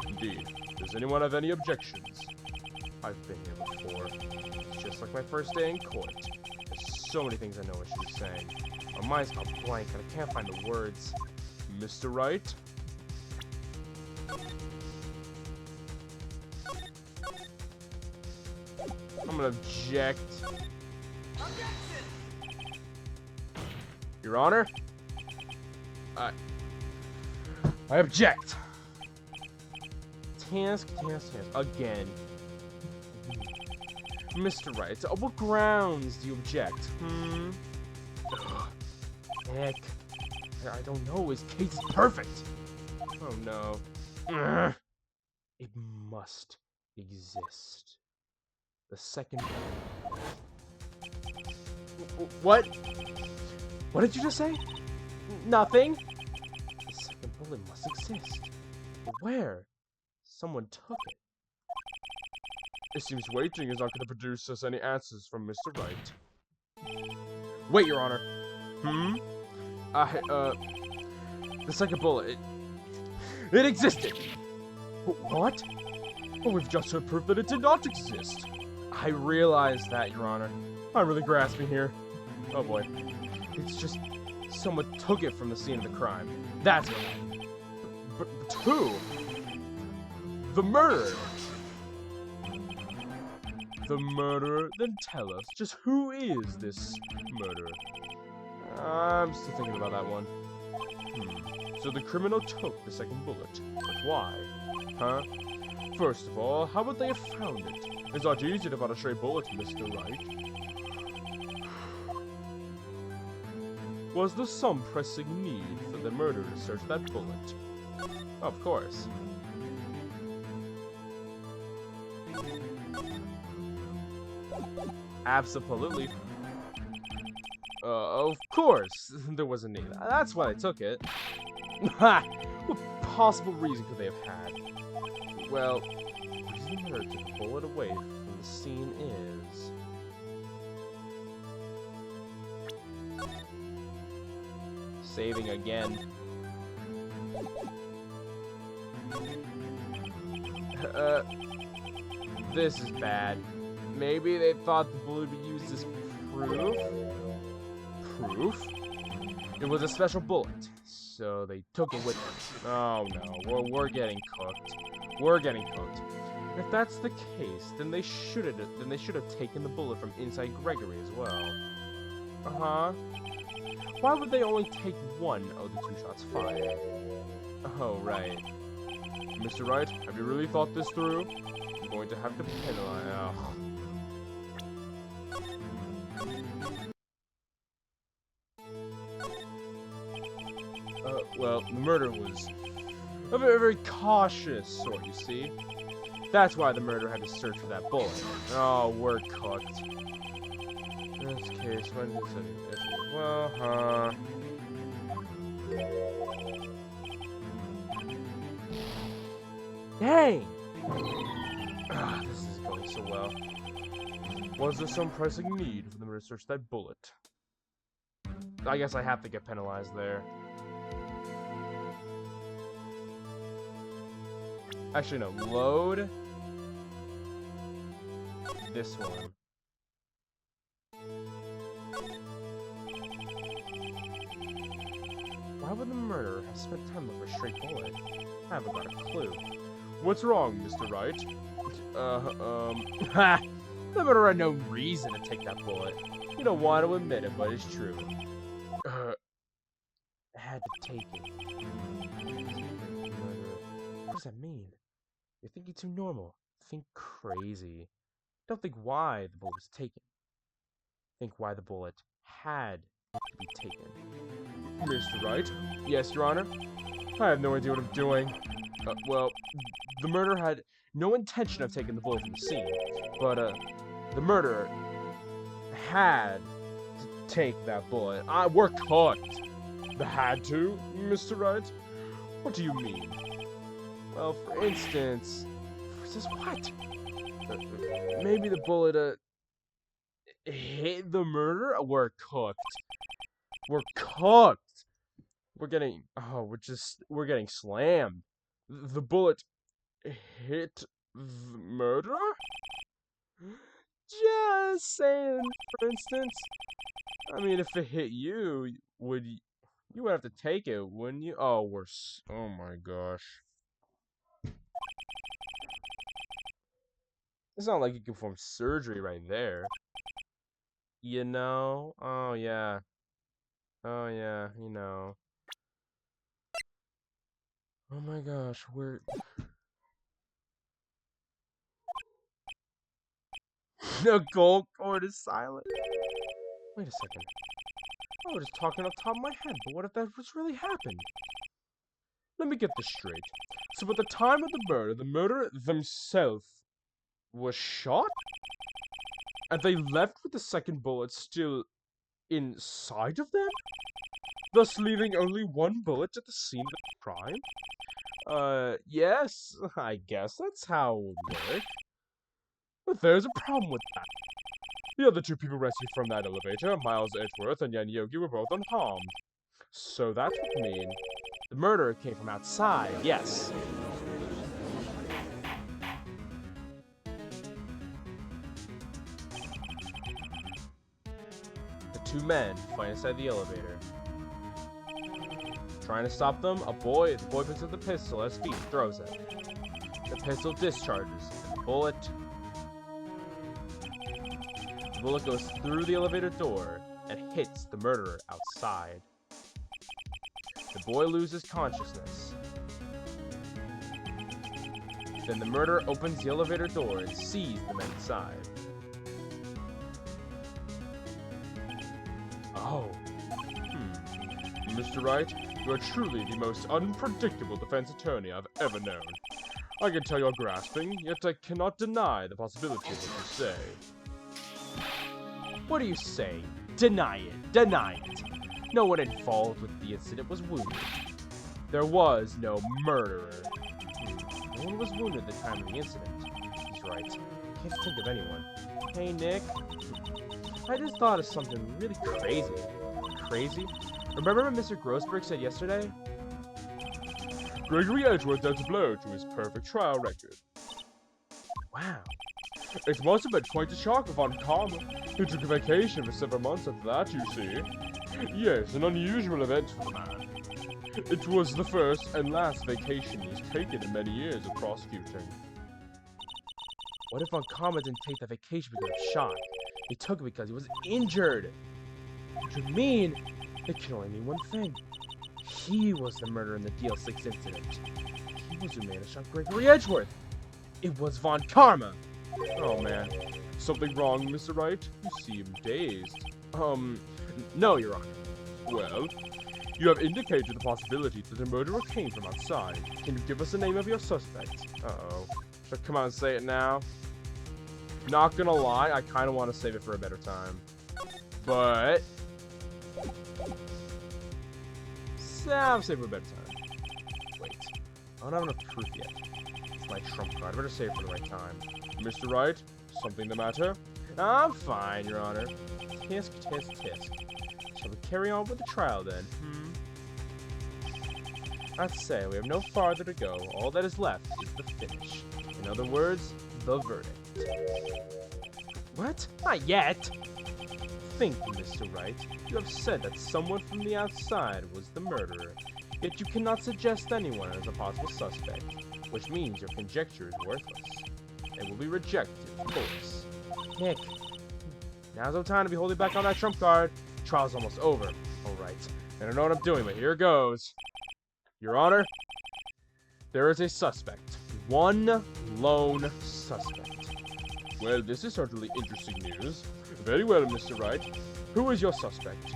Indeed. Does anyone have any objections? I've been here before. It's just like my first day in court. There's so many things I know what she was saying. My mind's gone blank and I can't find the words. Mr. Wright? gonna object. Your Honor, I object. Task again. Mr. Wright, what grounds do you object? Heck, I don't know. His case is perfect. Oh no. It must exist. The second. What? What did you just say? Nothing? The second bullet must exist. But where? Someone took it. It seems waiting is not going to produce us any answers from Mr. Wright. Wait, Your Honor. The second bullet, it existed! What? Well, we've just heard proof that it did not exist. I realize that, Your Honor. I'm really grasping here. Oh boy. It's just someone took it from the scene of the crime. That's what happened. But who? The murderer. The murderer? Then tell us, just who is this murderer? I'm still thinking about that one. So the criminal took the second bullet. But why? Huh? First of all, how would they have found it? It's not easy to find a stray bullet, Mr. Wright. Was there some pressing need for the murderer to search that bullet? Of course. Absolutely. Of course, there was a need. That's why I took it. Ha! What possible reason could they have had? Well, the reason the murderer took the bullet away from the scene is... saving again. This is bad. Maybe they thought the bullet would be used as proof? Proof? It was a special bullet, so they took it with them. Oh no, we're getting cooked. We're getting cooked. If that's the case, then they should have taken the bullet from inside Gregory as well. Why would they only take one of the 2 shots fired? Oh, right. Mr. Wright, have you really thought this through? I'm going to have to penalize. Well, the murder was a very, very cautious sort, you see. That's why the murderer had to search for that bullet. Oh, we're cooked. In this case, when does it? Well, Dang! This is going so well. Was there some pressing need for them to search that bullet? I guess I have to get penalized there. Actually, no. Load this one. Why would the murderer have spent time looking for a straight bullet? I haven't got a clue. What's wrong, Mr. Wright? Ha! The murderer had no reason to take that bullet. You don't want to admit it, but it's true. I had to take it. What does that mean? You're thinking too normal. Think crazy. Don't think why the bullet was taken. Think why the bullet had to be taken. Mr. Wright? Yes, Your Honor? I have no idea what I'm doing. Well, the murderer had no intention of taking the bullet from the scene, but, the murderer had to take that bullet. We're cooked. The had to, Mr. Wright? What do you mean? Well, for instance, what? Maybe the bullet, hit the murderer? We're cooked. We're cooked. We're getting slammed. The bullet hit the murderer? Just saying, for instance. I mean, if it hit you, you would have to take it, wouldn't you? Oh, oh my gosh. It's not like you can perform surgery right there. You know? Oh, yeah. Oh, yeah, you know. Oh my gosh, the gold cord is silent. Wait a second. I was just talking off the top of my head, but what if that was really happened? Let me get this straight. So at the time of the murderer themselves was shot? And they left with the second bullet still inside of them? Thus leaving only one bullet at the scene of the crime? Yes, I guess that's how it would work. But there's a problem with that. The other two people rescued from that elevator, Miles Edgeworth and Yan Yogi, were both unharmed. So that would mean the murderer came from outside, yes. The two men fight inside the elevator. Trying to stop them, the boy picks up the pistol at his feet and throws it. The pistol discharges, and the bullet goes through the elevator door and hits the murderer outside. The boy loses consciousness. Then the murderer opens the elevator door and sees the men inside. Oh. Mr. Wright, you are truly the most unpredictable defense attorney I've ever known. I can tell you're grasping, yet I cannot deny the possibility of what you say. What do you say? Deny it. Deny it. No one involved with the incident was wounded. There was no murderer. No one was wounded at the time of the incident. He's right. I can't think of anyone. Hey, Nick. I just thought of something really crazy. Crazy? Remember what Mr. Grossberg said yesterday? Gregory Edgeworth dealt a blow to his perfect trial record. Wow. It must have been quite a shock of Von Karma. He took a vacation for several months after that, you see. Yes, an unusual event for the man. It was the first and last vacation he's taken in many years of prosecuting. What if Von Karma didn't take that vacation because of shock? He took it because he was injured. What do you mean? It can only mean one thing. He was the murderer in the DL6 incident. He was who made a shot Gregory Edgeworth. It was Von Karma. Oh man. Something wrong, Mr. Wright? You seem dazed. No, Your Honor. Well, you have indicated the possibility that the murderer came from outside. Can you give us the name of your suspect? Uh-oh. Should I come out and say it now? Not gonna lie, I kind of want to save it for a better time. But I'll save it for a better time. Wait. I don't have enough proof yet. It's my trump card. I better save it for the right time. Mr. Wright, something the matter? I'm fine, Your Honor. Tisk, tisk, tisk. Shall we carry on with the trial then? I'd say we have no farther to go. All that is left is the finish. In other words, the verdict. What? Not yet! Think, Mr. Wright. You have said that someone from the outside was the murderer, yet you cannot suggest anyone as a possible suspect, which means your conjecture is worthless. It will be rejected, of course. Nick, now's no time to be holding back on that trump card. Trial's almost over. Alright, I don't know what I'm doing, but here goes. Your Honor, there is a suspect. One lone suspect. Well, this is certainly interesting news. Very well, Mr. Wright. Who is your suspect?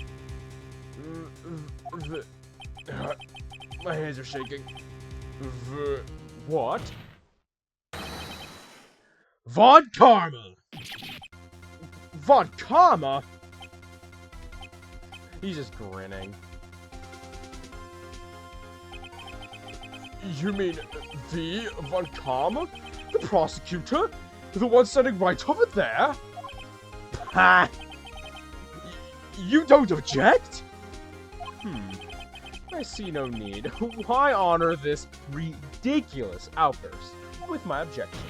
My hands are shaking. What? Von Karma! Von Karma? He's just grinning. You mean the Von Karma? The prosecutor? The one standing right over there? Ha! You don't object? I see no need. Why honor this ridiculous outburst with my objection?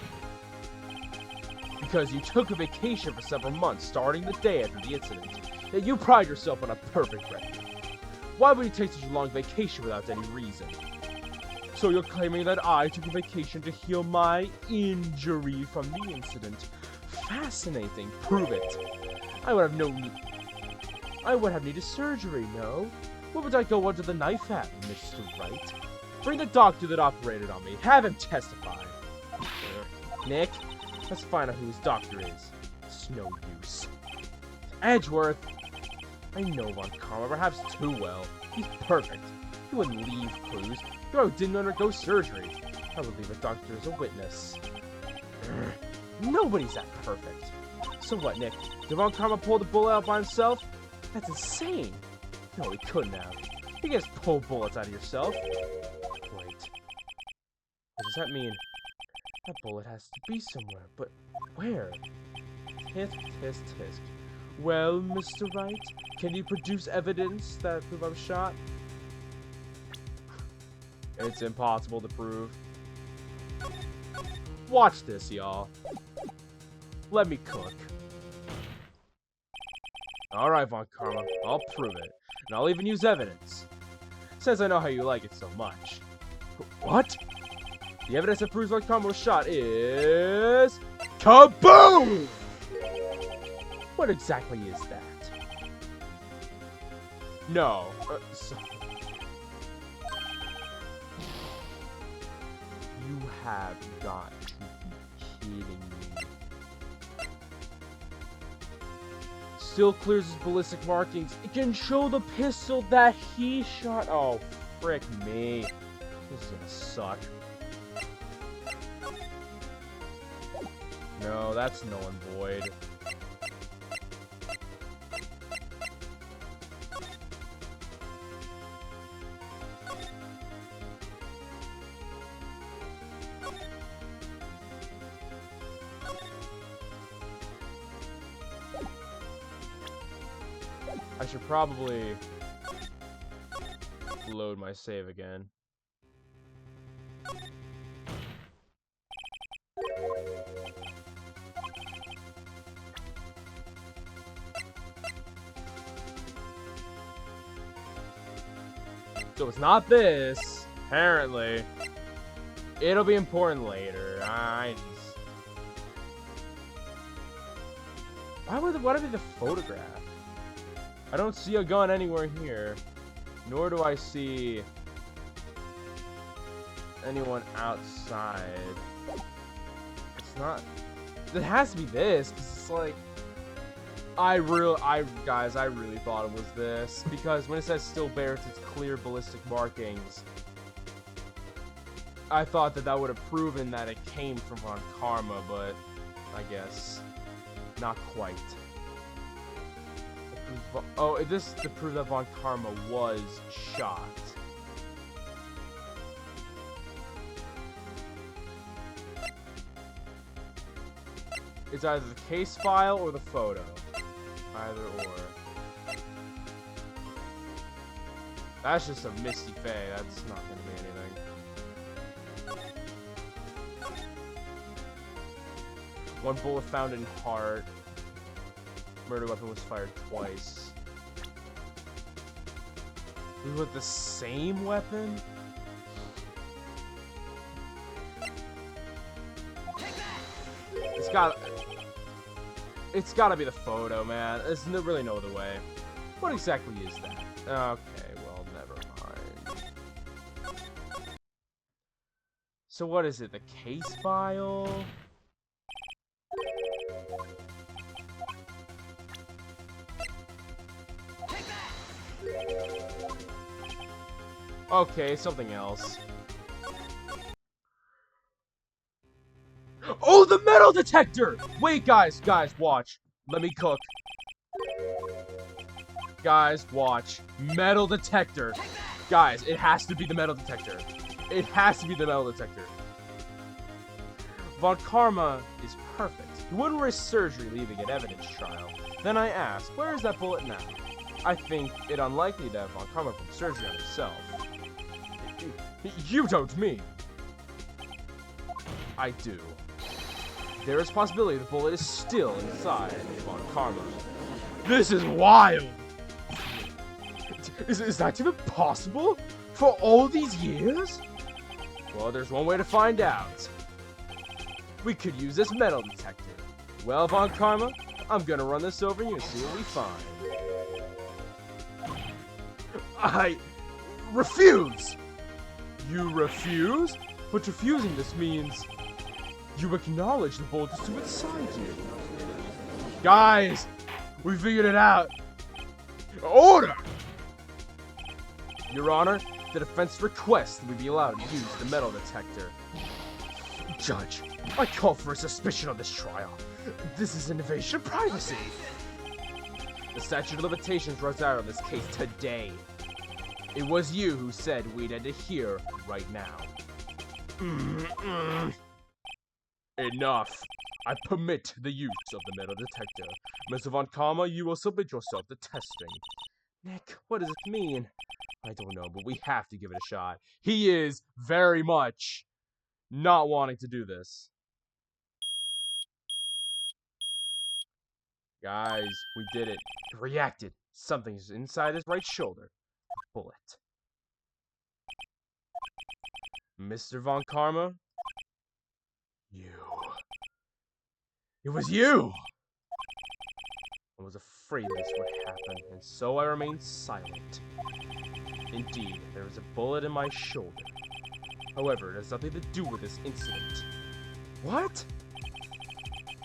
Because you took a vacation for several months starting the day after the incident, yet you pride yourself on a perfect record. Why would you take such a long vacation without any reason? So you're claiming that I took a vacation to heal my injury from the incident. Fascinating. Prove it. I would have needed surgery, no? What would I go under the knife at, Mr. Wright? Bring the doctor that operated on me. Have him testify. Nick, let's find out who his doctor is. It's no use. Edgeworth. I know Von Karma perhaps too well. He's perfect. He wouldn't leave clues. He didn't undergo surgery. I would leave a doctor as a witness. Nobody's that perfect. So what, Nick? Did Von Karma pull the bullet out by himself? That's insane. No, he couldn't have. You can't just pull bullets out of yourself. Wait. What does that mean? That bullet has to be somewhere, but where? Tisk, tisk, tisk. Well, Mr. Wright, can you produce evidence that prove I was shot? It's impossible to prove. Watch this, y'all. Let me cook. Alright, Von Karma, I'll prove it. And I'll even use evidence. Since I know how you like it so much. What? The evidence that proves Von Karma was shot is... KABOOM! What exactly is that? No. You have got to be kidding me. Still clears his ballistic markings. It can show the pistol that he shot. Oh, frick me. This is gonna suck. No, that's null and void. I should probably load my save again. So it's not this, apparently. It'll be important later. Why would it be the photograph? I don't see a gun anywhere here. Nor do I see anyone outside. It's not... It has to be this, because it's like... Guys, I really thought it was this. Because when it says still bears its clear ballistic markings, I thought that would have proven that it came from Von Karma, but I guess not quite. Oh, this is to prove that Von Karma was shot. It's either the case file or the photo. Either or. That's just a Misty Faye. That's not going to be anything. One bullet found in heart. Murder weapon was fired twice. With the same weapon? It's gotta be the photo, man. There's really no other way. What exactly is that? Okay, well, never mind. So what is it? The case file? Okay, something else. Oh, the metal detector! Wait, guys, watch. Let me cook. Guys, watch. Metal detector. Guys, it has to be the metal detector. It has to be the metal detector. Von Karma is perfect. He wouldn't risk surgery leaving an evidence trial. Then I asked, where is that bullet now? I think it unlikely that Von Karma from surgery on himself. You don't mean. I do. There is a possibility the bullet is still inside Von Karma. This is wild! Is that even possible? For all these years? Well, there's one way to find out. We could use this metal detector. Well, Von Karma, I'm gonna run this over you and see what we find. I refuse! You refuse? But refusing this means you acknowledge the bullet is inside you. Guys, we figured it out. Order! Your Honor, the defense requests that we be allowed to use the metal detector. Judge, I call for a suspicion on this trial. This is an invasion of privacy. The statute of limitations runs out on this case today. It was you who said we'd end it here right now. Enough. I permit the use of the metal detector. Mr. Von Karma, you will submit yourself to testing. Nick, what does it mean? I don't know, but we have to give it a shot. He is very much not wanting to do this. Guys, we did it. He reacted. Something's inside his right shoulder. A bullet. Mr. Von Karma? You. It was you! I was afraid this would happen, and so I remained silent. Indeed, there is a bullet in my shoulder. However, it has nothing to do with this incident. What?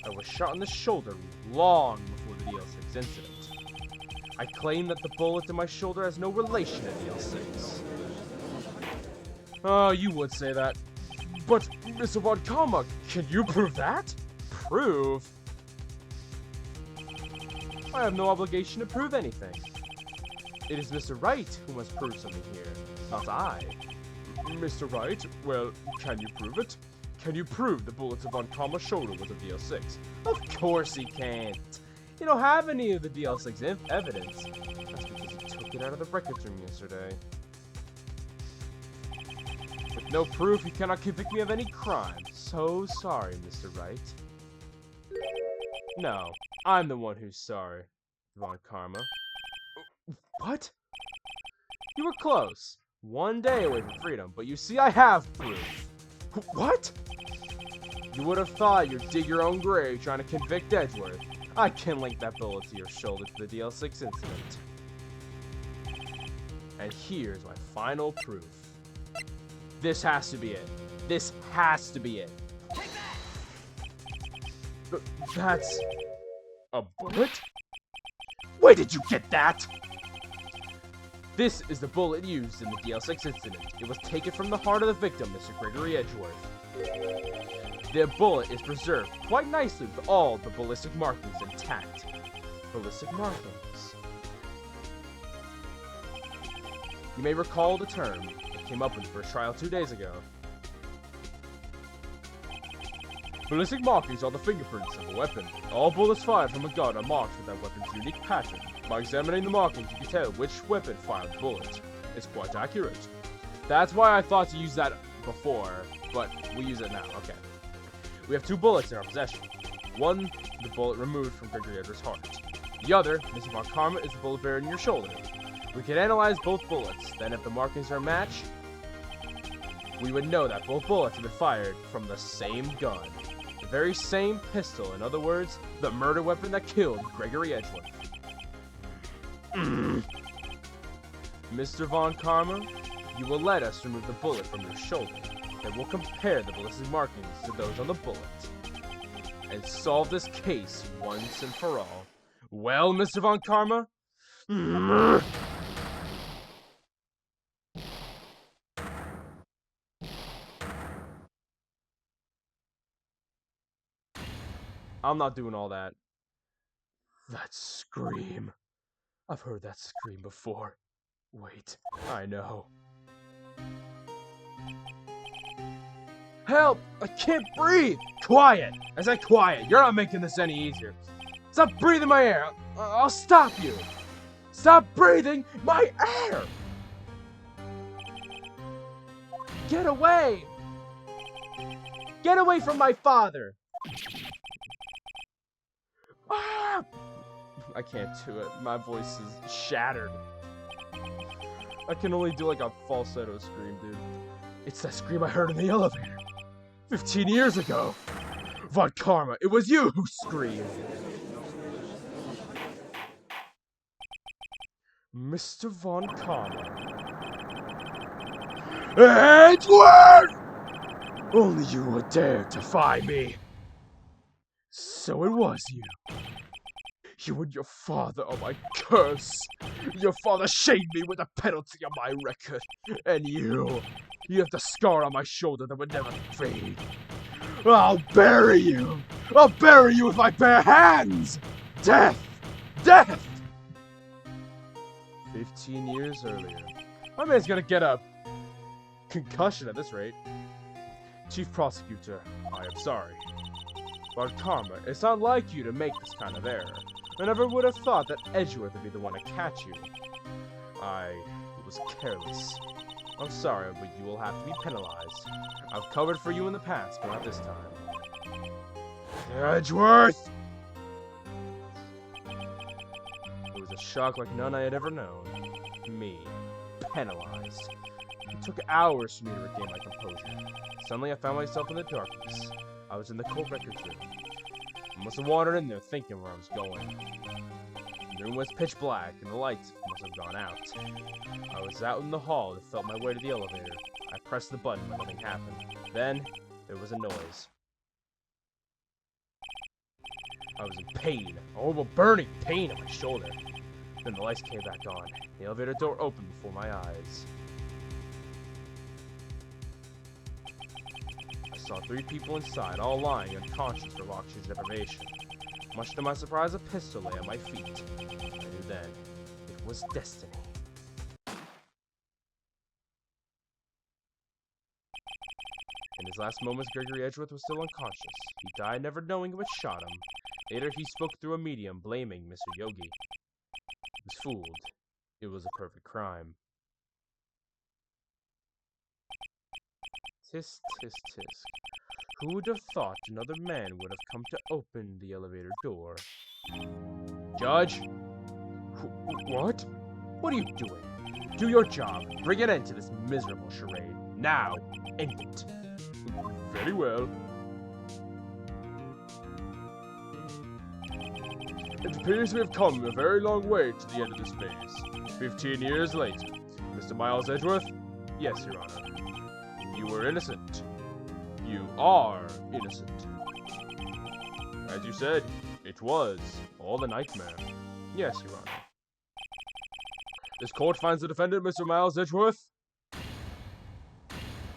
I was shot in the shoulder long before the DL6 incident. I claim that the bullet in my shoulder has no relation to DL6. Oh, you would say that. But, Mr. Von Karma, can you prove that? Prove? I have no obligation to prove anything. It is Mr. Wright who must prove something here, not I. Mr. Wright, well, can you prove it? Can you prove the bullet of Von Karma's shoulder was a DL6? Of course he can't. You don't have any of the DL6 evidence. That's because he took it out of the records room yesterday. With no proof, you cannot convict me of any crime. So sorry, Mr. Wright. No, I'm the one who's sorry, Von Karma. What? You were close. One day away from freedom, but you see I have proof. What? You would have thought you'd dig your own grave trying to convict Edgeworth. I can link that bullet to your shoulder to the DL6 incident. And here's my final proof. This has to be it. This has to be it. That's a bullet? Where did you get that? This is the bullet used in the DL6 incident. It was taken from the heart of the victim, Mr. Gregory Edgeworth. The bullet is preserved quite nicely with all the ballistic markings intact. Ballistic markings. You may recall the term. It came up in the first trial 2 days ago. Ballistic markings are the fingerprints of a weapon. All bullets fired from a gun are marked with that weapon's unique pattern. By examining the markings, you can tell which weapon fired the bullet. It's quite accurate. That's why I thought to use that before, but we use it now. Okay. We have 2 bullets in our possession. One, the bullet removed from Gregory Edgeworth's heart. The other, Mr. Von Karma, is the bullet buried in your shoulder. We can analyze both bullets. Then, if the markings are a match, we would know that both bullets have been fired from the same gun. The very same pistol. In other words, the murder weapon that killed Gregory Edgeworth. Mr. Von Karma, you will let us remove the bullet from your shoulder. Then we'll compare the ballistic markings to those on the bullet. And solve this case once and for all. Well, Mr. Von Karma? I'm not doing all that. That scream. I've heard that scream before. Wait, I know. Help! I can't breathe! Quiet! I said quiet. You're not making this any easier. Stop breathing my air. I'll stop you. Stop breathing my air! Get away! Get away from my father! Ah! I can't do it. My voice is shattered. I can only do like a falsetto scream, dude. It's that scream I heard in the elevator. 15 years ago. Von Karma, it was you who screamed. Mr. Von Karma. Edward! Only you would dare defy me. So it was you. You and your father are my curse. Your father shamed me with the penalty of my record. And you have the scar on my shoulder that would never fade. I'll bury you. I'll bury you with my bare hands. Death! Death! 15 years earlier. My man's gonna get a concussion at this rate. Chief Prosecutor, I am sorry. But Karma, it's not like you to make this kind of error. I never would have thought that Edgeworth would be the one to catch you. I was careless. I'm sorry, but you will have to be penalized. I've covered for you in the past, but not this time. Edgeworth! It was a shock like none I had ever known. Me. Penalized. It took hours for me to regain my composure. Suddenly I found myself in the darkness. I was in the court records room. I must have wandered in there thinking where I was going. The room was pitch black and the lights must have gone out. I was out in the hall and felt my way to the elevator. I pressed the button but nothing happened. Then, there was a noise. I was in pain, a horrible burning pain in my shoulder. Then the lights came back on. The elevator door opened before my eyes. I saw 3 people inside, all lying unconscious for oxygen deprivation. Much to my surprise, a pistol lay at my feet. I knew then, it was destiny. In his last moments, Gregory Edgeworth was still unconscious. He died never knowing what shot him. Later, he spoke through a medium, blaming Mr. Yogi. He was fooled. It was a perfect crime. Tisk, tisk, tisk. Who would have thought another man would have come to open the elevator door? Judge? What? What are you doing? Do your job. Bring an end to this miserable charade. Now, end it. Very well. It appears we have come a very long way to the end of this phase. 15 years later. Mr. Miles Edgeworth? Yes, Your Honor. You were innocent. You are innocent. As you said, it was all a nightmare. Yes, Your Honor. This court finds the defendant, Mr. Miles Edgeworth,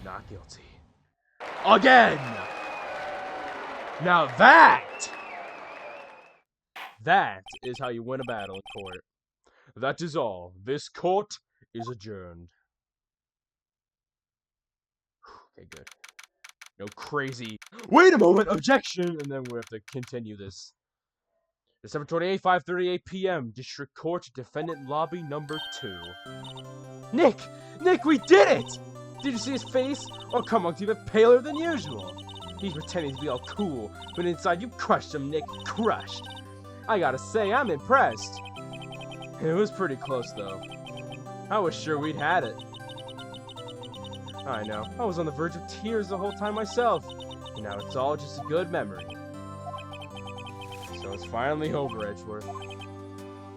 not guilty. Again! Now that is how you win a battle in court. That is all. This court is adjourned. Okay, good. No crazy, wait a moment, objection! And then we have to continue this. December 28, 5:38 p.m. District Court, Defendant Lobby Number 2. Nick! Nick, we did it! Did you see his face? Oh, come on, he's even paler than usual. He's pretending to be all cool, but inside you crushed him, Nick. Crushed. I gotta say, I'm impressed. It was pretty close, though. I was sure we'd had it. I know. I was on the verge of tears the whole time myself. And now it's all just a good memory. So it's finally over, Edgeworth.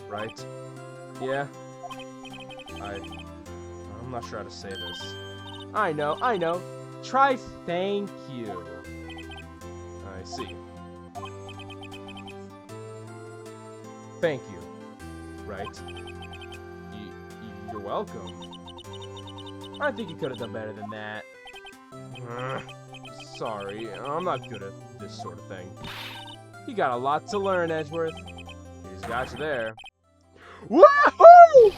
Right? Yeah. I'm not sure how to say this. I know. Try thank you. I see. Thank you. Right? You're welcome. I think you could have done better than that. Sorry, I'm not good at this sort of thing. You got a lot to learn, Edgeworth. He's got you there. Woohoo!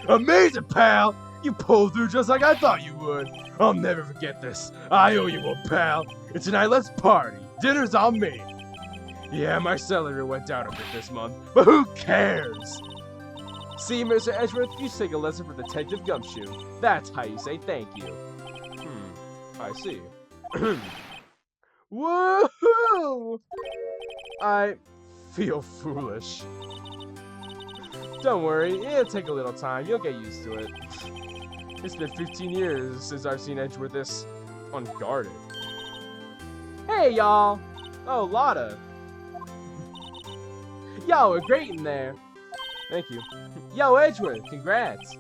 Amazing, pal! You pulled through just like I thought you would. I'll never forget this. I owe you one, pal. And tonight, let's party. Dinner's on me. Yeah, my salary went down a bit this month, but who cares? See, Mr. Edgeworth, you take a lesson from Detective Gumshoe. That's how you say thank you. I see. Woohoo! I feel foolish. Don't worry, it'll take a little time. You'll get used to it. It's been 15 years since I've seen Edgeworth this unguarded. Hey, y'all! Oh, Lotta. Yo, we're great in there. Thank you. Yo, Edgeworth, congrats.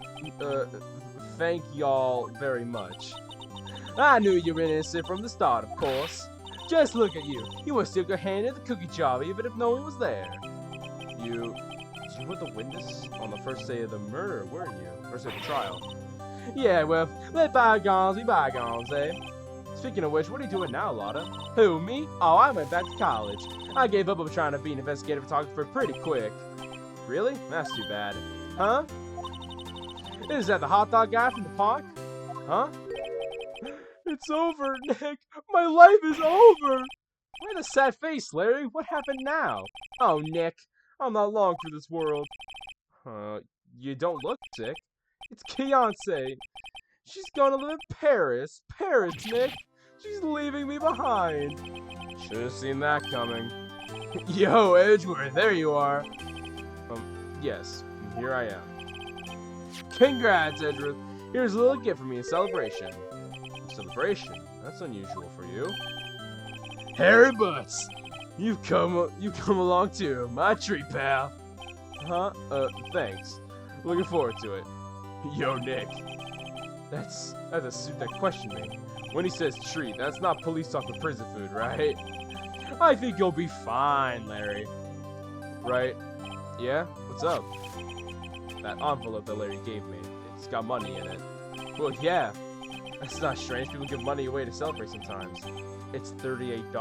Thank y'all very much. I knew you were innocent from the start, of course. Just look at you. You would stick your hand in the cookie jar even if no one was there. You were the witness on the first day of the murder, weren't you? First day of the trial. Yeah, well, let bygones be bygones, eh? Speaking of which, what are you doing now, Lotta? Who, me? Oh, I went back to college. I gave up on trying to be an investigative photographer pretty quick. Really? That's too bad. Huh? Is that the hot dog guy from the park? Huh? It's over, Nick. My life is over. Why the sad face, Larry? What happened now? Oh, Nick. I'm not long for this world. You don't look sick. It's Beyonce. She's gonna live in Paris. Paris, Nick. She's leaving me behind. Should have seen that coming. Yo, Edgeworth, there you are. Yes, here I am. Congrats, Edgeworth. Here's a little gift for me in celebration. Celebration? That's unusual for you. Harry Butts, you've come along too. My treat, pal. Huh? Thanks. Looking forward to it. Yo, Nick. That's a suit that questioned me. When he says treat, that's not police talk for prison food, right? I think you'll be fine, Larry. Right? Yeah? What's up? That envelope that Larry gave me. It's got money in it. Well, yeah. That's not strange. People give money away to celebrate sometimes. It's $38,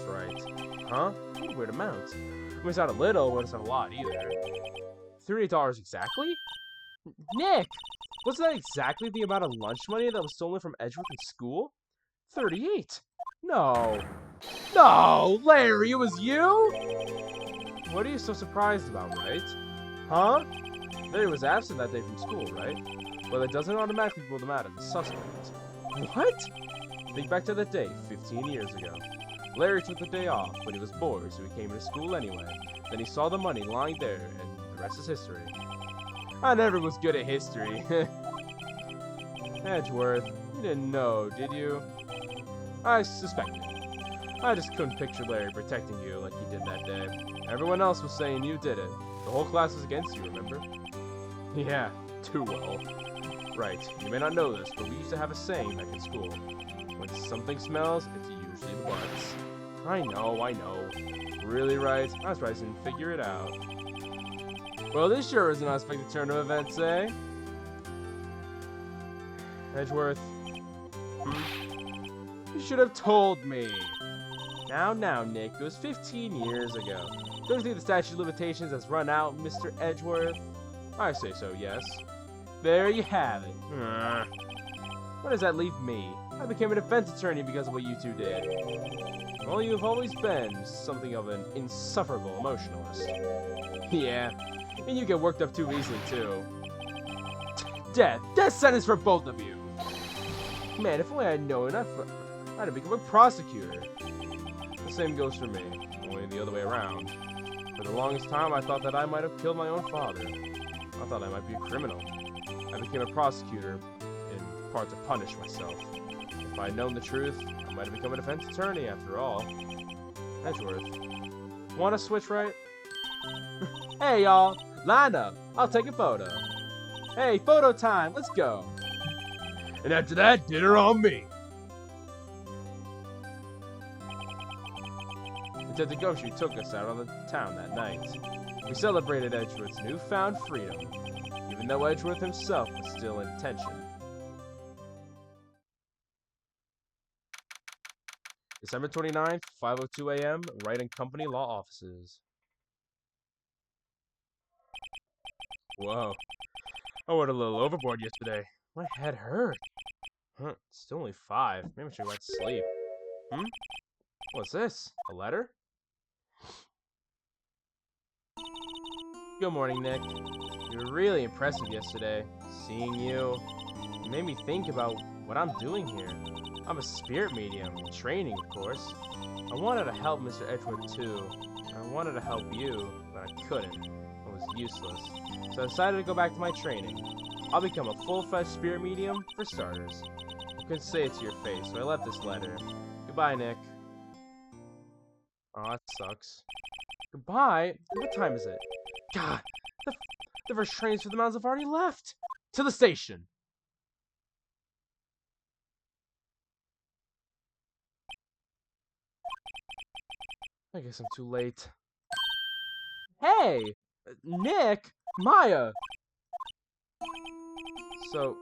right? Huh? Weird amount. I mean, it's not a little, but it's not a lot either. $38 exactly? Nick! Wasn't that exactly the amount of lunch money that was stolen from Edgeworth in school? 38? No. No, Larry, it was you? What are you so surprised about, right? Huh? Larry was absent that day from school, right? Well, it doesn't automatically rule them out as a suspect. What? Think back to that day, 15 years ago. Larry took the day off, but he was bored, so he came to school anyway. Then he saw the money lying there, and the rest is history. I never was good at history. Edgeworth, you didn't know, did you? I suspected. I just couldn't picture Larry protecting you like he did that day. Everyone else was saying you did it. The whole class was against you, remember? Yeah, too well. Right, you may not know this, but we used to have a saying back in school. When something smells, it's usually the butts. I know. Really, Wright? I was surprised I didn't figure it out. Well, this sure is an unexpected turn of events, eh? Edgeworth. You should have told me. Now, Nick, it was 15 years ago. Don't you think the statute of limitations has run out, Mr. Edgeworth? I say so, yes. There you have it. What does that leave me? I became a defense attorney because of what you two did. Well, you've always been something of an insufferable emotionalist. Yeah, and you get worked up too easily, too. Death sentence for both of you! Man, if only I had known, I'd have become a prosecutor. The same goes for me, only the other way around. For the longest time, I thought that I might have killed my own father. I thought I might be a criminal. I became a prosecutor, in part to punish myself. If I had known the truth, I might have become a defense attorney after all. Edgeworth. Want to switch, right? Hey, y'all! Line up! I'll take a photo. Hey, photo time! Let's go! And after that, dinner on me! Detective Gumshoe took us out on the town that night. We celebrated Edgeworth's newfound freedom, even though Edgeworth himself was still in detention. December 29th, 5:02 a.m., Wright and Company Law Offices. Whoa. I went a little overboard yesterday. My head hurt. Huh, it's still only 5. Maybe I should go back to sleep. What's this? A letter? Good morning, Nick. You were really impressive yesterday. Seeing you made me think about what I'm doing here. I'm a spirit medium, in training, of course. I wanted to help Mr. Edgeworth, too. I wanted to help you, but I couldn't. It was useless. So I decided to go back to my training. I'll become a full-fledged spirit medium for starters. I couldn't say it to your face, so I left this letter. Goodbye, Nick. Oh, that sucks. Goodbye? What time is it? God, the first trains for the mountains have already left. To the station. I guess I'm too late. Hey! Nick! Maya! So,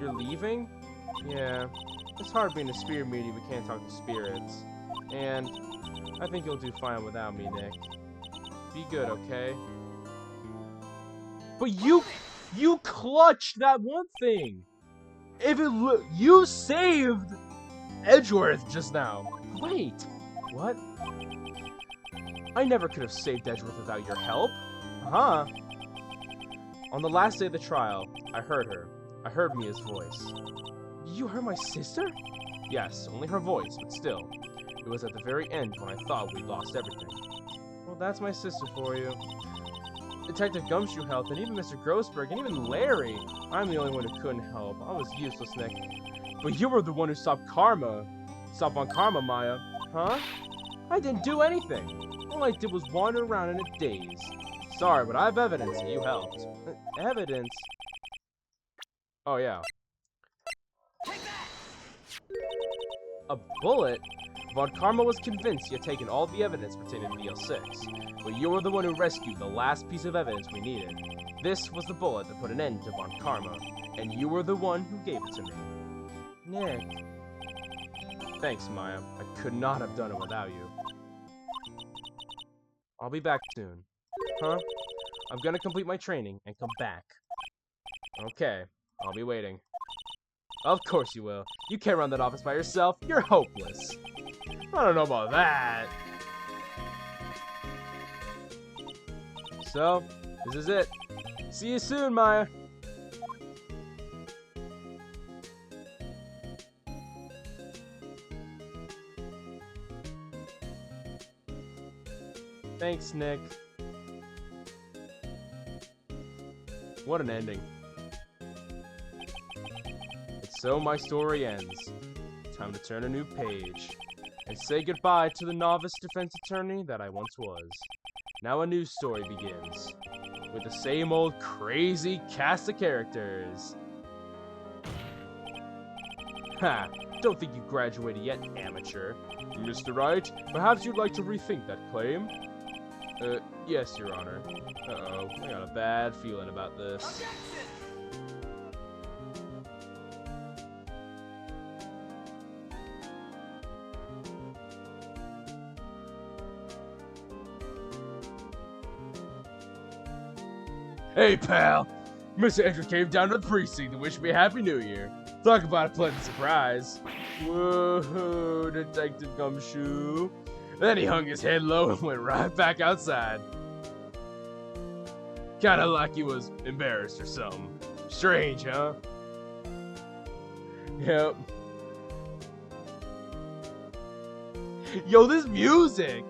you're leaving? Yeah. It's hard being a spirit medium we can't talk to spirits. And I think you'll do fine without me, Nick. Be good, okay? But you clutched that one thing! You saved Edgeworth just now. Wait, what? I never could have saved Edgeworth without your help. Huh? On the last day of the trial, I heard her. I heard Mia's voice. You heard my sister? Yes, only her voice, but still. It was at the very end when I thought we'd lost everything. Well, that's my sister for you. Detective Gumshoe helped, and even Mr. Grossberg, and even Larry. I'm the only one who couldn't help. I was useless, Nick. But you were the one who stopped Karma. Stop on Karma, Maya. Huh? I didn't do anything. All I did was wander around in a daze. Sorry, but I have evidence that you helped. Evidence? Oh, yeah. A bullet? Von Karma was convinced he had taken all the evidence pertaining to the L6, but you were the one who rescued the last piece of evidence we needed. This was the bullet that put an end to Von Karma, and you were the one who gave it to me. Nick. Thanks, Maya. I could not have done it without you. I'll be back soon. Huh? I'm gonna complete my training and come back. Okay, I'll be waiting. Of course you will. You can't run that office by yourself. You're hopeless. I don't know about that. So, this is it. See you soon, Maya. Thanks, Nick. What an ending. And so my story ends. Time to turn a new page. And say goodbye to the novice defense attorney that I once was. Now a new story begins. With the same old crazy cast of characters. Ha! Don't think you graduated yet, amateur. Mr. Wright, perhaps you'd like to rethink that claim? Yes, Your Honor. Uh-oh, I got a bad feeling about this. Objection! Hey, pal! Mr. Edgeworth came down to the precinct to wish me a Happy New Year. Talk about a pleasant surprise. Whoa, Detective Gumshoe. Then he hung his head low and went right back outside. Kinda like he was embarrassed or something. Strange, huh? Yep. Yo, this music!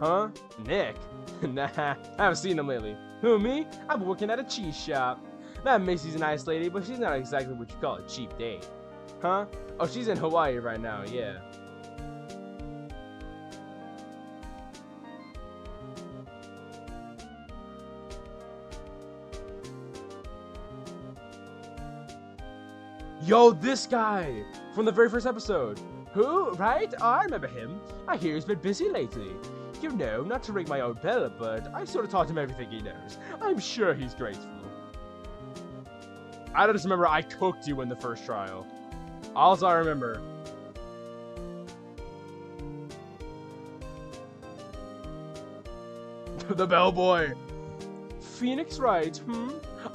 Huh? Nick? Nah, I haven't seen him lately. Who, me? I've been working at a cheese shop. That Macy's a nice lady, but she's not exactly what you call a cheap date. Huh? Oh, she's in Hawaii right now, yeah. Yo, this guy! From the very first episode. Who? Right? Oh, I remember him. I hear he's been busy lately. You know, not to ring my own bell, but I sort of taught him everything he knows. I'm sure he's grateful. I just remember I cooked you in the first trial. All I remember. The bellboy. Phoenix Wright,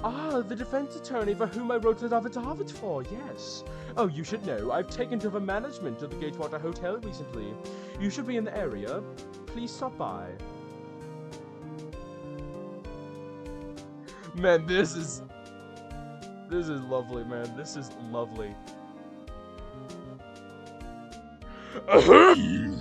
Ah, the defense attorney for whom I wrote the affidavit for, yes. Oh, you should know, I've taken over management of the Gatewater Hotel recently. You should be in the area. Please stop by. Man, this is lovely, man. This is lovely. Ahem.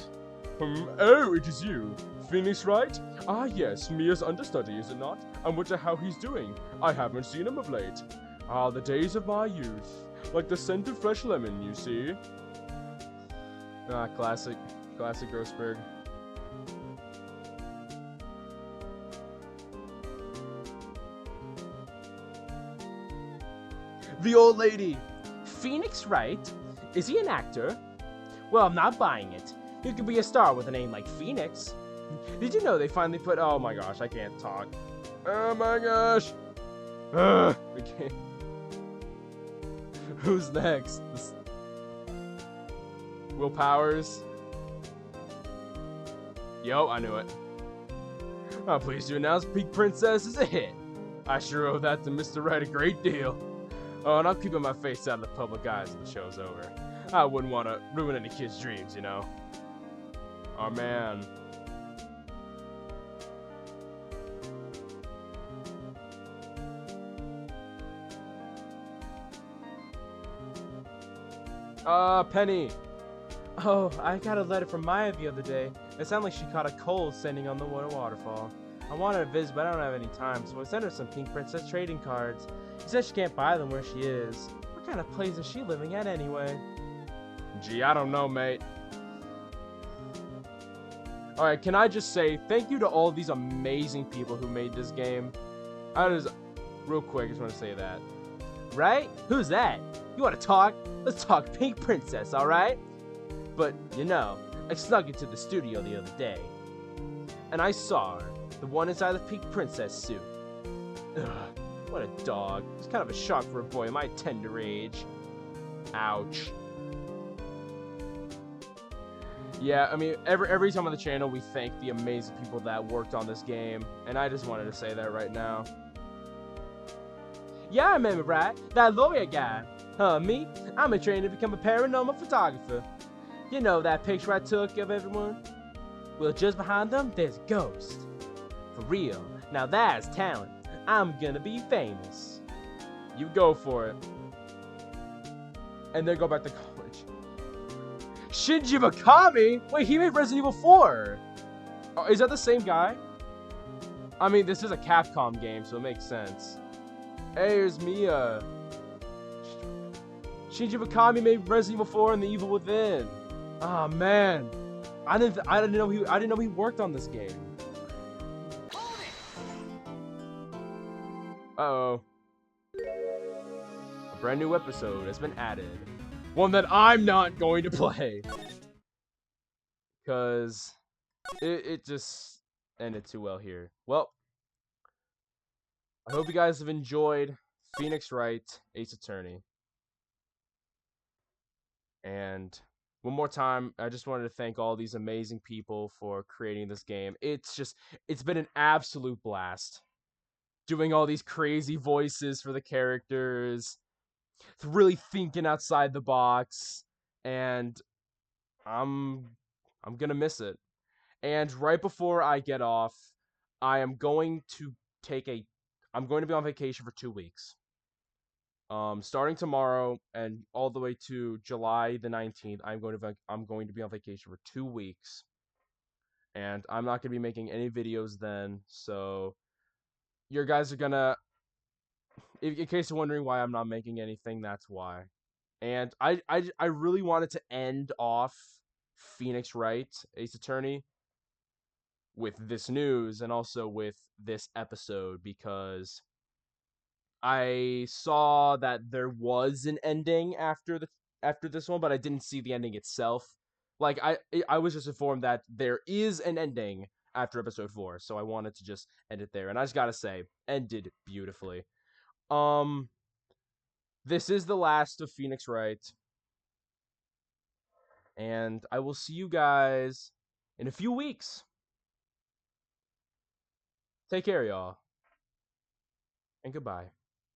Oh, it is you. Phoenix Wright? Ah, yes, Mia's understudy, is it not? I wonder how he's doing. I haven't seen him of late. Ah, the days of my youth. Like the scent of fresh lemon, you see. Ah, classic. Classic Grossberg. The old lady. Phoenix Wright? Is he an actor? Well, I'm not buying it. You could be a star with a name like Phoenix. Did you know they finally put... Oh my gosh, I can't talk. Oh my gosh. I can't. Who's next? Will Powers? Yo, I knew it. I'm pleased to announce Pink Princess is a hit. I sure owe that to Mr. Wright a great deal. Oh, and I'm keeping my face out of the public eye until the show's over. I wouldn't want to ruin any kids' dreams, you know? Oh, man. Penny. Oh, I got a letter from Maya the other day. It sounded like she caught a cold standing on the waterfall. I wanted to visit, but I don't have any time, so I sent her some Pink Princess trading cards. She said she can't buy them where she is. What kind of place is she living at anyway? Gee, I don't know, mate. Alright, can I just say thank you to all these amazing people who made this game. Real quick, I just want to say that. Right? Who's that? You want to talk? Let's talk Pink Princess, alright? But, you know, I snuck into the studio the other day. And I saw her. The one inside the Pink Princess suit. Ugh, what a dog. It's kind of a shock for a boy my tender age. Ouch. Yeah, I mean, every time on the channel we thank the amazing people that worked on this game. And I just wanted to say that right now. Yeah, I remember, right? That lawyer guy. Me? I'm in training to become a paranormal photographer. You know that picture I took of everyone? Well, just behind them, there's a ghost. For real. Now that's talent. I'm gonna be famous. You go for it. And then go back to college. Shinji Mikami? Wait, he made Resident Evil 4. Oh, is that the same guy? I mean, this is a Capcom game, so it makes sense. Hey, here's Mia. Shinji Mikami made Resident Evil 4 and The Evil Within. Ah, man. I didn't know he worked on this game. Uh-oh. A brand new episode has been added. One that I'm not going to play. Because it just ended too well here. Well, I hope you guys have enjoyed Phoenix Wright, Ace Attorney. And one more time, I just wanted to thank all these amazing people for creating this game. It's been an absolute blast. Doing all these crazy voices for the characters. Really thinking outside the box. And I'm gonna miss it. And right before I get off, I'm going to be on vacation for 2 weeks. Starting tomorrow and all the way to July the 19th, I'm going to be on vacation for 2 weeks. And I'm not going to be making any videos then, so your guys are gonna, in case you're wondering why I'm not making anything, that's why. And I really wanted to end off Phoenix Wright, Ace Attorney, with this news and also with this episode because I saw that there was an ending after this one, but I didn't see the ending itself. Like I was just informed that there is an ending after episode 4, so I wanted to just end it there. And I just gotta say, ended beautifully. This is the last of Phoenix Wright, and I will see you guys in a few weeks. Take care, y'all, and goodbye.